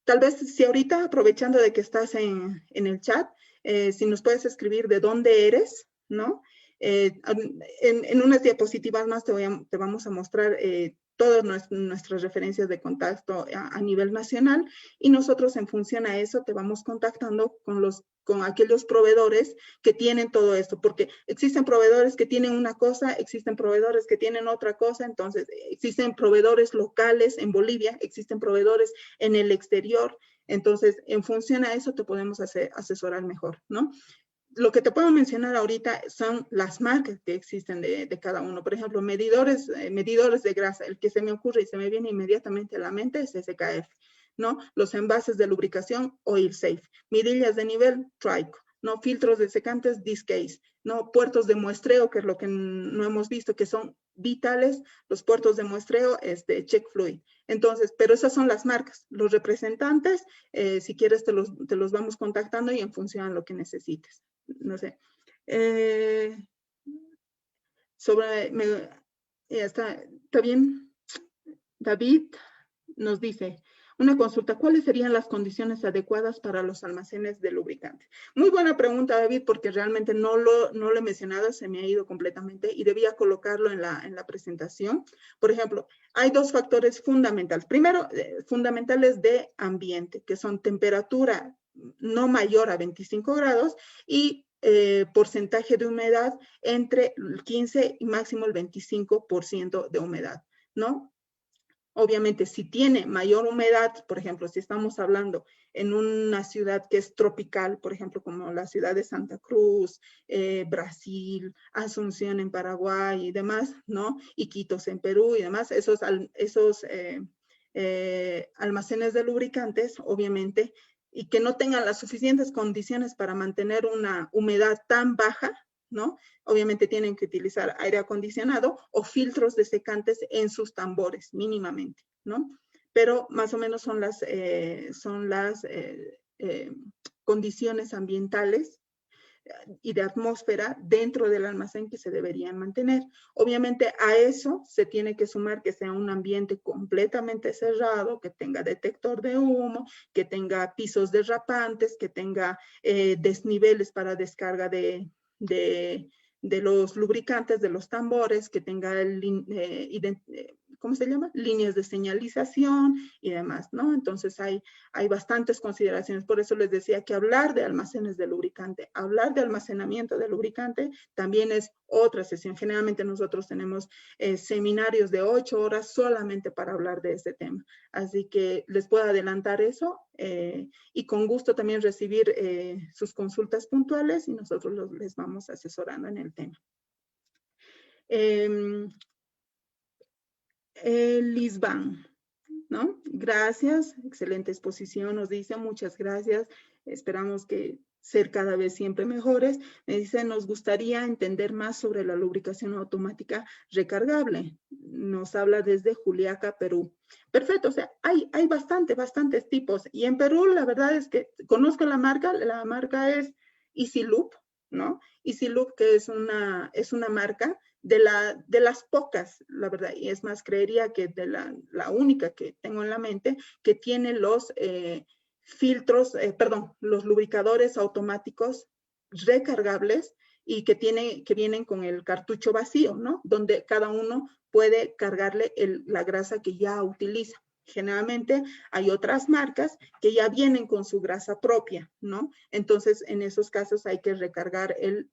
Tal vez si ahorita, aprovechando de que estás en el chat, si nos puedes escribir de dónde eres, ¿no? En unas diapositivas más te vamos a mostrar todas nuestras referencias de contacto a nivel nacional, y nosotros en función a eso te vamos contactando con aquellos proveedores que tienen todo esto, porque existen proveedores que tienen una cosa, existen proveedores que tienen otra cosa. Entonces existen proveedores locales en Bolivia, existen proveedores en el exterior. Entonces, en función a eso te podemos asesorar mejor, ¿no? Lo que te puedo mencionar ahorita son las marcas que existen de cada uno. Por ejemplo, medidores de grasa. El que se me ocurre y se me viene inmediatamente a la mente es SKF, ¿no? Los envases de lubricación, Oil Safe. Mirillas de nivel, Trico, ¿no? Filtros desecantes, Discase, ¿no? Puertos de muestreo, que es lo que no hemos visto, que son vitales, los puertos de muestreo, Check Fluid. Entonces, pero esas son las marcas. Los representantes, si quieres te los vamos contactando y en función a lo que necesites. No sé. Está bien. David nos dice, una consulta, ¿cuáles serían las condiciones adecuadas para los almacenes de lubricante? Muy buena pregunta, David, porque realmente no lo he mencionado, se me ha ido completamente y debía colocarlo en la presentación. Por ejemplo, hay dos factores fundamentales. Primero, fundamentales de ambiente, que son temperatura no mayor a 25 grados y porcentaje de humedad entre el 15 y máximo el 25% de humedad, ¿no? Obviamente, si tiene mayor humedad, por ejemplo, si estamos hablando en una ciudad que es tropical, por ejemplo, como la ciudad de Santa Cruz, Brasil, Asunción en Paraguay y demás, ¿no? Iquitos en Perú y demás, esos almacenes de lubricantes, obviamente, y que no tengan las suficientes condiciones para mantener una humedad tan baja, ¿no? Obviamente tienen que utilizar aire acondicionado o filtros desecantes en sus tambores, mínimamente, ¿no? Pero más o menos son las condiciones ambientales y de atmósfera dentro del almacén que se deberían mantener. Obviamente a eso se tiene que sumar que sea un ambiente completamente cerrado, que tenga detector de humo, que tenga pisos derrapantes, que tenga desniveles para descarga de de los lubricantes, de los tambores, que tenga ¿cómo se llama? Líneas de señalización y demás, ¿no? Entonces hay bastantes consideraciones. Por eso les decía que hablar de almacenes de lubricante, hablar de almacenamiento de lubricante también es otra sesión. Generalmente nosotros tenemos seminarios de 8 horas solamente para hablar de este tema. Así que les puedo adelantar eso y con gusto también recibir sus consultas puntuales y nosotros les vamos asesorando en el tema. Lisbán, ¿no? Gracias, excelente exposición, nos dice, muchas gracias. Esperamos que ser cada vez siempre mejores. Me dice, nos gustaría entender más sobre la lubricación automática recargable. Nos habla desde Juliaca, Perú. Perfecto, o sea, hay bastantes tipos. Y en Perú, la verdad es que conozco la marca es Easy Loop, ¿no? Easy Loop, que es una marca de las pocas, la verdad, y es más, creería que de la única que tengo en la mente, que tiene los los lubricadores automáticos recargables y que vienen con el cartucho vacío, ¿no? Donde cada uno puede cargarle la grasa que ya utiliza. Generalmente hay otras marcas que ya vienen con su grasa propia, ¿no? Entonces, en esos casos hay que recargar el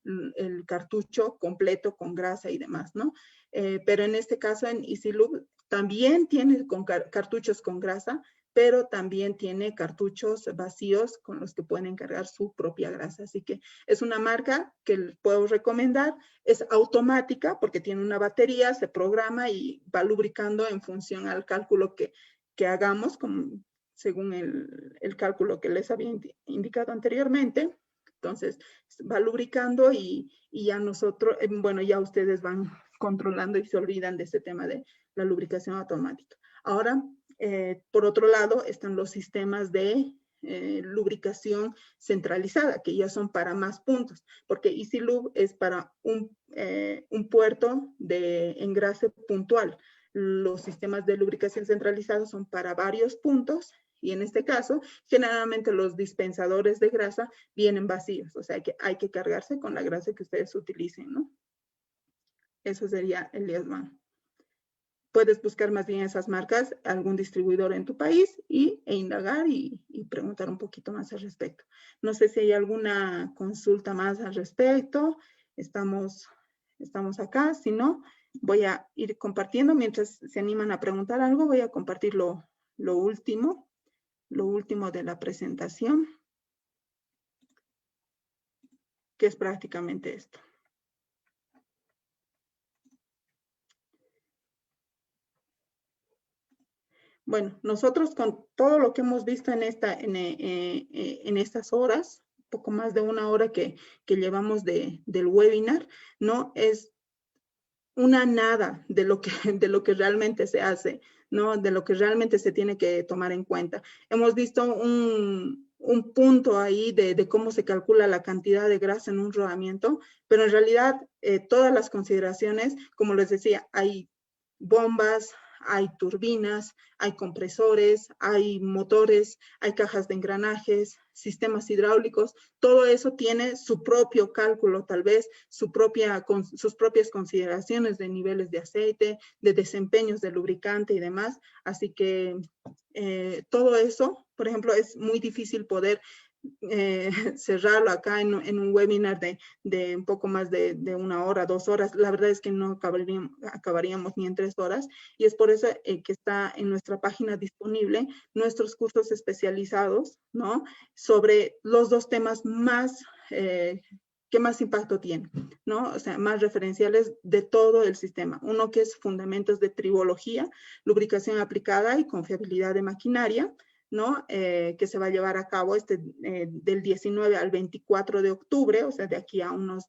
cartucho completo con grasa y demás, ¿no? Pero en este caso, en Easy Loop, también tiene cartuchos con grasa, pero también tiene cartuchos vacíos con los que pueden cargar su propia grasa. Así que es una marca que les puedo recomendar. Es automática porque tiene una batería, se programa y va lubricando en función al cálculo que hagamos, según el cálculo que les había indicado anteriormente. Entonces, va lubricando y ya nosotros, bueno, ya ustedes van controlando y se olvidan de ese tema de la lubricación automática. Ahora, por otro lado, están los sistemas de lubricación centralizada, que ya son para más puntos, porque Easy Lube es para un puerto de engrase puntual. Los sistemas de lubricación centralizada son para varios puntos y en este caso, generalmente los dispensadores de grasa vienen vacíos, o sea que hay que cargarse con la grasa que ustedes utilicen, ¿no? Eso sería el Liesman. Puedes buscar más bien esas marcas, algún distribuidor en tu país e indagar y preguntar un poquito más al respecto. No sé si hay alguna consulta más al respecto. Estamos acá. Si no, voy a ir compartiendo. Mientras se animan a preguntar algo, voy a compartir lo último de la presentación, que es prácticamente esto. Bueno, nosotros con todo lo que hemos visto en estas horas, poco más de una hora que llevamos del webinar, ¿no? Es una nada de lo que realmente se hace, ¿no? De lo que realmente se tiene que tomar en cuenta. Hemos visto un punto ahí de cómo se calcula la cantidad de grasa en un rodamiento, pero en realidad todas las consideraciones, como les decía, hay bombas, hay turbinas, hay compresores, hay motores, hay cajas de engranajes, sistemas hidráulicos, todo eso tiene su propio cálculo, tal vez sus propias consideraciones de niveles de aceite, de desempeños de lubricante y demás. Así que todo eso, por ejemplo, es muy difícil poder cerrarlo acá en un webinar de un poco más de 1 hora, 2 horas. La verdad es que no acabaríamos ni en 3 horas y es por eso que está en nuestra página disponible nuestros cursos especializados, ¿no? Sobre los 2 temas más que más impacto tienen, ¿no? O sea, más referenciales de todo el sistema. Uno que es fundamentos de tribología, lubricación aplicada y confiabilidad de maquinaria, ¿no? Que se va a llevar a cabo del 19 al 24 de octubre, o sea, de aquí a unos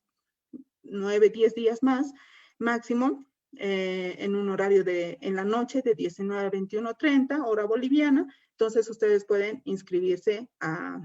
9, 10 días más, máximo, en un horario en la noche de 19 a 21:30, hora boliviana. Entonces, ustedes pueden inscribirse a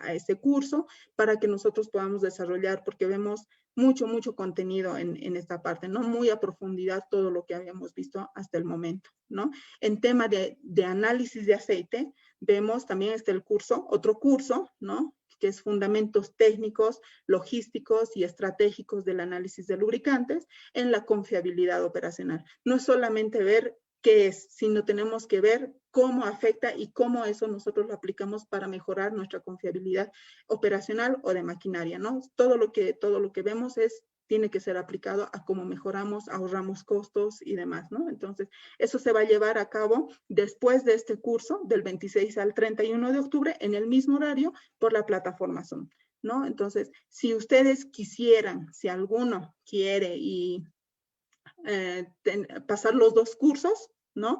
ese curso para que nosotros podamos desarrollar, porque vemos mucho contenido en esta parte, ¿no? Muy a profundidad todo lo que habíamos visto hasta el momento, ¿no? En tema de análisis de aceite, vemos también el curso, otro curso, ¿no? que es Fundamentos Técnicos, Logísticos y Estratégicos del Análisis de Lubricantes en la confiabilidad operacional. No es solamente ver qué es, sino tenemos que ver cómo afecta y cómo eso nosotros lo aplicamos para mejorar nuestra confiabilidad operacional o de maquinaria, ¿no? Todo lo que vemos tiene que ser aplicado a cómo mejoramos, ahorramos costos y demás, ¿no? Entonces, eso se va a llevar a cabo después de este curso, del 26 al 31 de octubre, en el mismo horario, por la plataforma Zoom, ¿no? Entonces, si ustedes quisieran, si alguno quiere y pasar los 2 cursos, ¿no?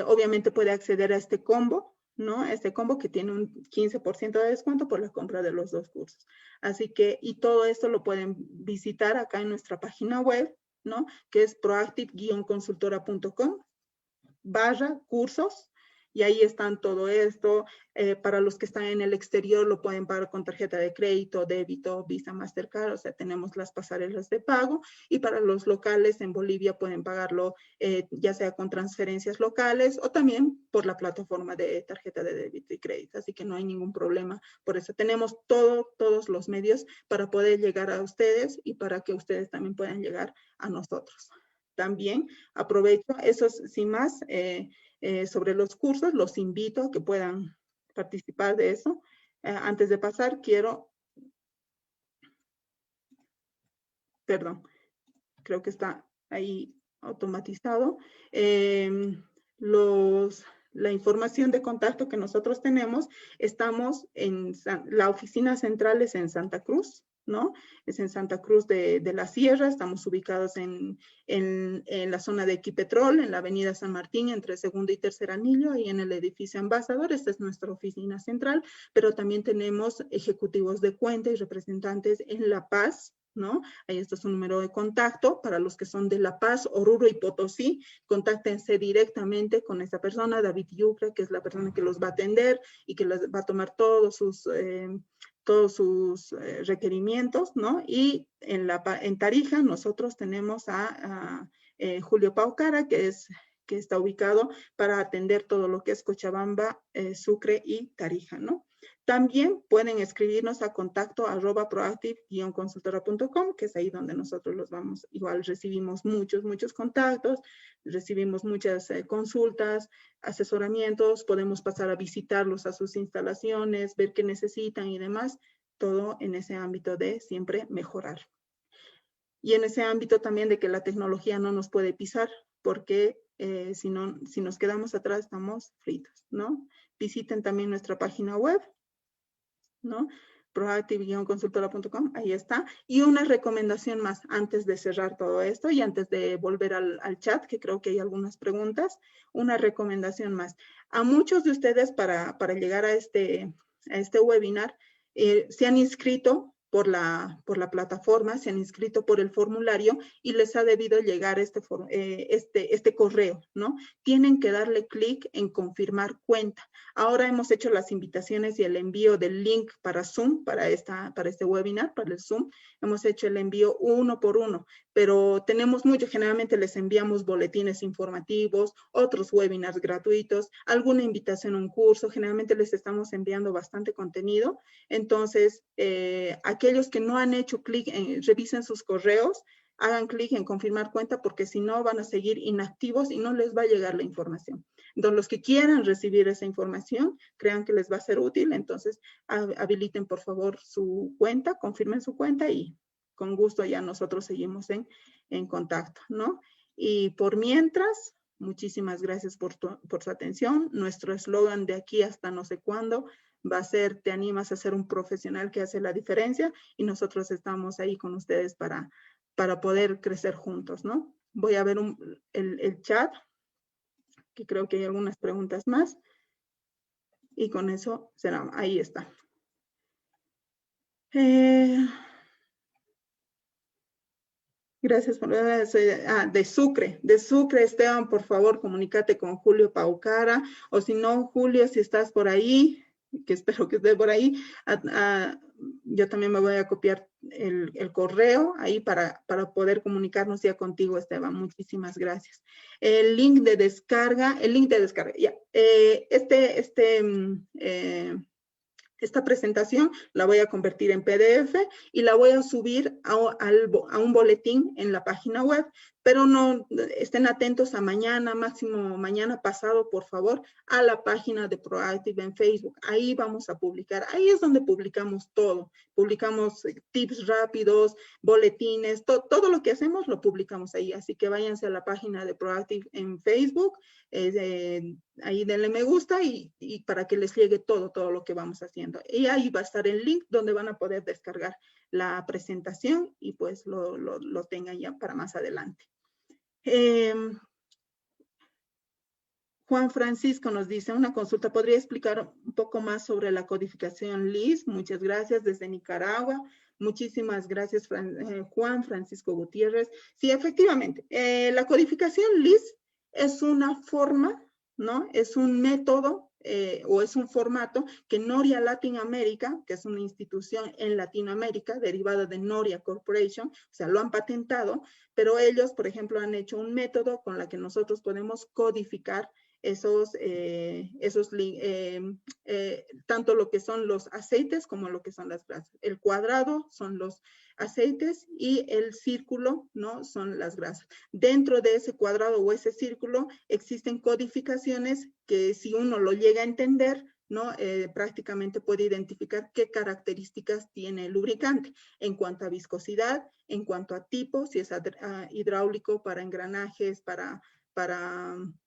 Obviamente puede acceder a este combo, ¿no? Este combo que tiene un 15% de descuento por la compra de los 2 cursos. Así que, y todo esto lo pueden visitar acá en nuestra página web, ¿no? Que es proactive-consultora.com/cursos. Y ahí están todo esto. Para los que están en el exterior lo pueden pagar con tarjeta de crédito, débito, Visa, Mastercard, o sea, tenemos las pasarelas de pago. Y para los locales en Bolivia pueden pagarlo ya sea con transferencias locales o también por la plataforma de tarjeta de débito y crédito. Así que no hay ningún problema. Por eso tenemos todos los medios para poder llegar a ustedes y para que ustedes también puedan llegar a nosotros. También aprovecho, eso sin más, sobre los cursos, los invito a que puedan participar de eso. Antes de pasar, creo que está ahí automatizado. La información de contacto que nosotros tenemos, estamos en la oficina central es en Santa Cruz, ¿no? Es en Santa Cruz de la Sierra. Estamos ubicados en la zona de Equipetrol, en la avenida San Martín, entre segundo y tercer anillo, y en el edificio Ambasador. Esta es nuestra oficina central, pero también tenemos ejecutivos de cuenta y representantes en La Paz, ¿no? Ahí está su número de contacto. Para los que son de La Paz, Oruro y Potosí, contáctense directamente con esa persona, David Yucra, que es la persona que los va a atender y que les va a tomar todos sus requerimientos, ¿no? Y en Tarija nosotros tenemos a Julio Paucara, que está ubicado para atender todo lo que es Cochabamba, Sucre y Tarija, ¿no? También pueden escribirnos a contacto@proactive-consultora.com, que es ahí donde nosotros los vamos. Igual recibimos muchos contactos, recibimos muchas consultas, asesoramientos, podemos pasar a visitarlos a sus instalaciones, ver qué necesitan y demás, todo en ese ámbito de siempre mejorar. Y en ese ámbito también de que la tecnología no nos puede pisar, porque si nos quedamos atrás estamos fritos, ¿no? Visiten también nuestra página web, ¿no? proactive-consultora.com, ahí está. Y una recomendación más antes de cerrar todo esto y antes de volver al chat, que creo que hay algunas preguntas, una recomendación más. A muchos de ustedes para llegar a este webinar se han inscrito por la plataforma, se han inscrito por el formulario y les ha debido llegar este correo, ¿no? Tienen que darle clic en confirmar cuenta. Ahora hemos hecho las invitaciones y el envío del link para Zoom, para este webinar, para el Zoom. Hemos hecho el envío uno por uno, pero tenemos mucho. Generalmente les enviamos boletines informativos, otros webinars gratuitos, alguna invitación a un curso. Generalmente les estamos enviando bastante contenido. Entonces, aquellos que no han hecho clic, revisen sus correos, hagan clic en confirmar cuenta, porque si no van a seguir inactivos y no les va a llegar la información. Entonces, los que quieran recibir esa información, crean que les va a ser útil, entonces habiliten por favor su cuenta, confirmen su cuenta y con gusto ya nosotros seguimos en contacto, ¿no? Y por mientras, muchísimas gracias por su atención. Nuestro eslogan de aquí hasta no sé cuándo va a ser: te animas a ser un profesional que hace la diferencia, y nosotros estamos ahí con ustedes para poder crecer juntos, ¿no? Voy a ver el chat, que creo que hay algunas preguntas más, y con eso será, ahí está. Gracias por de Sucre, Esteban, por favor, comunícate con Julio Paucara, o si no, Julio, si estás por ahí, que espero que esté por ahí, yo también me voy a copiar el correo ahí para poder comunicarnos ya contigo, Esteban. Muchísimas gracias. El link de descarga, ya. Este Esta presentación la voy a convertir en PDF y la voy a subir a un boletín en la página web, pero no estén atentos a mañana, máximo mañana pasado, por favor, a la página de Proactive en Facebook. Ahí vamos a publicar, ahí es donde publicamos todo. Publicamos tips rápidos, boletines, todo lo que hacemos lo publicamos ahí. Así que váyanse a la página de Proactive en Facebook, ahí denle me gusta y para que les llegue todo lo que vamos haciendo. Y ahí va a estar el link donde van a poder descargar la presentación y pues lo tengan ya para más adelante. Juan Francisco nos dice, una consulta, ¿podría explicar un poco más sobre la codificación LIS? Muchas gracias desde Nicaragua. Muchísimas gracias, Juan Francisco Gutiérrez. Sí, efectivamente, la codificación LIS es una forma, ¿no? Es un método o es un formato que Noria Latin America, que es una institución en Latinoamérica derivada de Noria Corporation, o sea, lo han patentado, pero ellos, por ejemplo, han hecho un método con la que nosotros podemos codificar tanto lo que son los aceites como lo que son las grasas. El cuadrado son los aceites y el círculo, ¿no? Son las grasas. Dentro de ese cuadrado o ese círculo existen codificaciones que si uno lo llega a entender, ¿no? Prácticamente puede identificar qué características tiene el lubricante en cuanto a viscosidad, en cuanto a tipo, si es hidráulico, para engranajes, para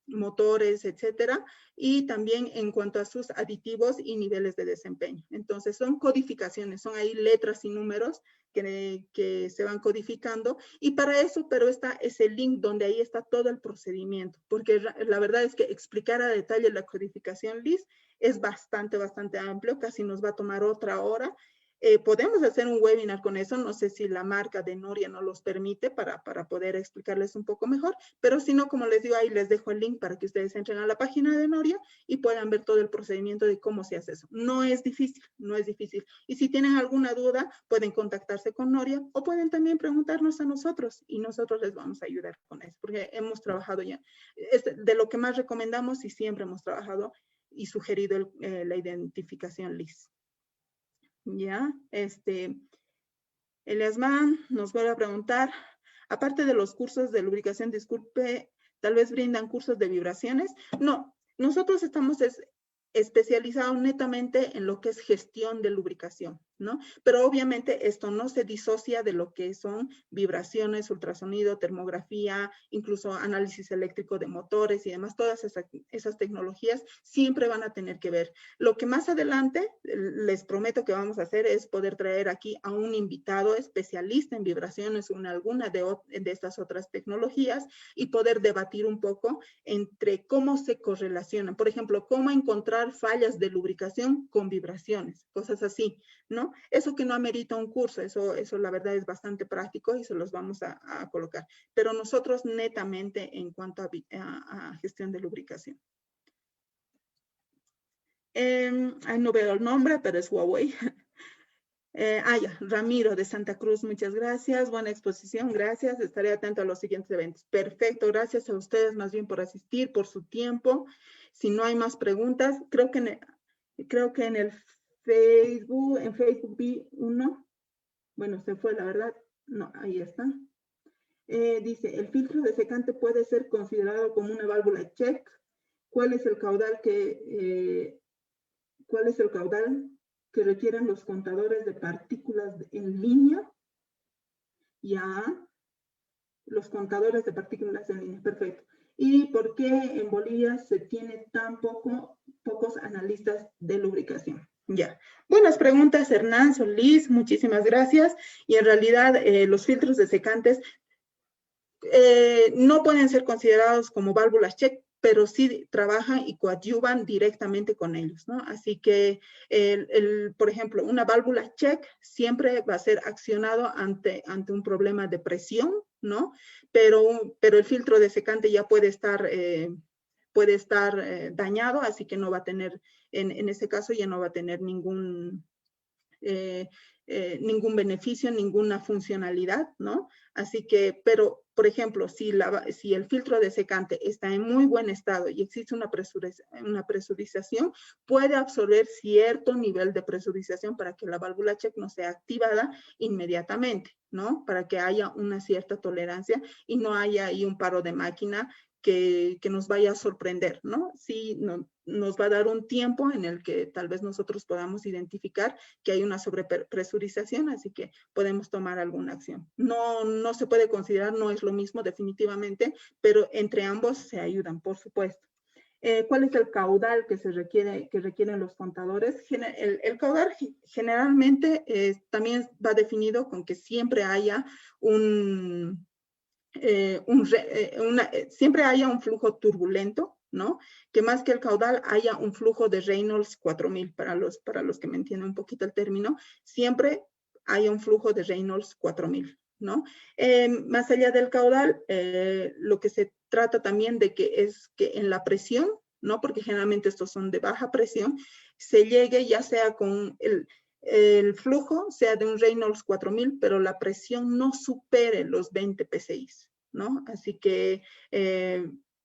motores, etcétera, y también en cuanto a sus aditivos y niveles de desempeño. Entonces, son codificaciones, son ahí letras y números que se van codificando, y para eso, pero está ese link donde ahí está todo el procedimiento, porque la verdad es que explicar a detalle la codificación LIS es bastante amplio, casi nos va a tomar otra hora. Podemos hacer un webinar con eso, no sé si la marca de Noria nos los permite para poder explicarles un poco mejor, pero si no, como les digo, ahí les dejo el link para que ustedes entren a la página de Noria y puedan ver todo el procedimiento de cómo se hace eso. No es difícil, no es difícil. Y si tienen alguna duda, pueden contactarse con Noria o pueden también preguntarnos a nosotros y nosotros les vamos a ayudar con eso, porque hemos trabajado ya. Es de lo que más recomendamos y siempre hemos trabajado y sugerido la identificación LIS. Ya, Eliasman nos vuelve a preguntar, aparte de los cursos de lubricación, disculpe, tal vez brindan cursos de vibraciones. No, nosotros estamos especializados netamente en lo que es gestión de lubricación, ¿no? Pero obviamente esto no se disocia de lo que son vibraciones, ultrasonido, termografía, incluso análisis eléctrico de motores y demás. Todas esas tecnologías siempre van a tener que ver. Lo que más adelante les prometo que vamos a hacer es poder traer aquí a un invitado especialista en vibraciones o en alguna de estas otras tecnologías y poder debatir un poco entre cómo se correlacionan. Por ejemplo, cómo encontrar fallas de lubricación con vibraciones, cosas así, ¿no? Eso que no amerita un curso, eso la verdad es bastante práctico y se los vamos a colocar. Pero nosotros netamente en cuanto a gestión de lubricación. No veo el nombre, pero es Huawei. Ya, Ramiro de Santa Cruz, muchas gracias. Buena exposición, gracias. Estaré atento a los siguientes eventos. Perfecto, gracias a ustedes más bien por asistir, por su tiempo. Si no hay más preguntas, creo que en el Facebook vi uno. Bueno, se fue, la verdad. No, ahí está. Dice, ¿el filtro de secante puede ser considerado como una válvula check? ¿Cuál es el caudal que requieren los contadores de partículas en línea? Ya, los contadores de partículas en línea, perfecto. ¿Y por qué en Bolivia se tiene tan pocos analistas de lubricación? Ya, buenas preguntas, Hernán Solís, muchísimas gracias. Y en realidad los filtros de secantes no pueden ser considerados como válvulas check, pero sí trabajan y coadyuvan directamente con ellos, ¿no? Así que, por ejemplo, una válvula check siempre va a ser accionado ante un problema de presión, ¿no? Pero el filtro de secante ya puede estar dañado, así que no va a tener, en ese caso ya no va a tener ningún beneficio, ninguna funcionalidad, ¿no? Así que, pero por ejemplo, si el filtro de secante está en muy buen estado y existe una presurización, puede absorber cierto nivel de presurización para que la válvula check no sea activada inmediatamente, ¿no? Para que haya una cierta tolerancia y no haya ahí un paro de máquina que nos vaya a sorprender, ¿no? Sí, nos va a dar un tiempo en el que tal vez nosotros podamos identificar que hay una sobrepresurización, así que podemos tomar alguna acción. No se puede considerar, no es lo mismo definitivamente, pero entre ambos se ayudan, por supuesto. ¿Cuál es el caudal que requieren los contadores? El caudal generalmente también va definido con que siempre haya siempre haya un flujo turbulento, ¿no? Que más que el caudal haya un flujo de Reynolds 4000, para los que me entienden un poquito el término, siempre haya un flujo de Reynolds 4000, ¿no? Más allá del caudal, lo que se trata también de que es que en la presión, ¿no? Porque generalmente estos son de baja presión, se llegue ya sea con el flujo sea de un Reynolds 4000, pero la presión no supere los 20 PSI, ¿no? Así que,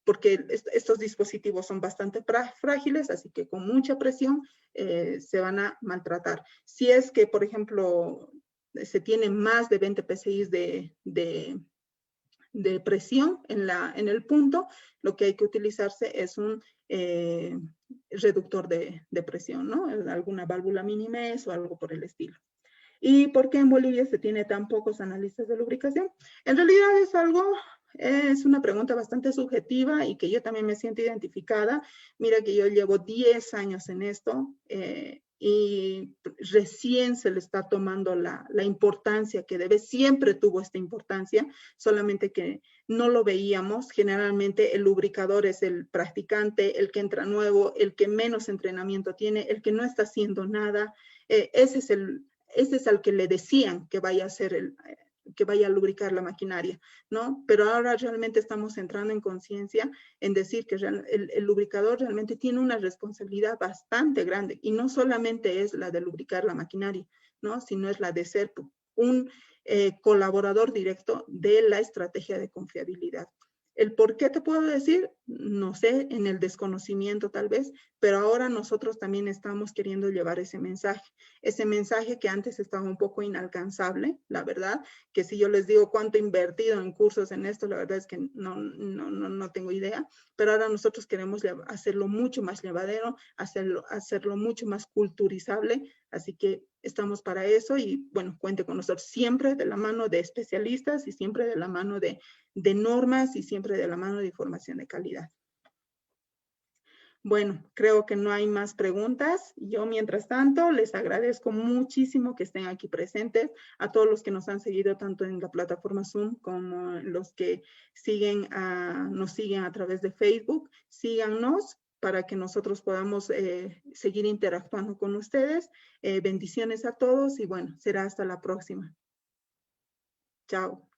porque estos dispositivos son bastante frágiles, así que con mucha presión se van a maltratar. Si es que, por ejemplo, se tiene más de 20 PSI de presión en el punto, lo que hay que utilizarse es un reductor de presión, ¿no? Alguna válvula Minimes o algo por el estilo. ¿Y por qué en Bolivia se tiene tan pocos analistas de lubricación? En realidad es una pregunta bastante subjetiva y que yo también me siento identificada. Mira que yo llevo 10 años en esto y recién se le está tomando la importancia que debe. Siempre tuvo esta importancia, solamente que no lo veíamos. Generalmente el lubricador es el practicante, el que entra nuevo, el que menos entrenamiento tiene, el que no está haciendo nada. Ese es al que le decían que vaya a hacer que vaya a lubricar la maquinaria, ¿no? Pero ahora realmente estamos entrando en conciencia en decir que el lubricador realmente tiene una responsabilidad bastante grande y no solamente es la de lubricar la maquinaria, ¿no? Sino es la de ser un colaborador directo de la estrategia de confiabilidad. ¿El por qué te puedo decir? No sé, en el desconocimiento tal vez, pero ahora nosotros también estamos queriendo llevar ese mensaje que antes estaba un poco inalcanzable, la verdad, que si yo les digo cuánto he invertido en cursos en esto, la verdad es que no tengo idea, pero ahora nosotros queremos hacerlo mucho más llevadero, hacerlo mucho más culturizable, así que estamos para eso y bueno, cuente con nosotros siempre de la mano de especialistas y siempre de la mano de normas y siempre de la mano de información de calidad. Bueno, creo que no hay más preguntas. Yo, mientras tanto, les agradezco muchísimo que estén aquí presentes, a todos los que nos han seguido tanto en la plataforma Zoom como los que nos siguen a través de Facebook. Síganos para que nosotros podamos seguir interactuando con ustedes. Bendiciones a todos y bueno, será hasta la próxima. Chao.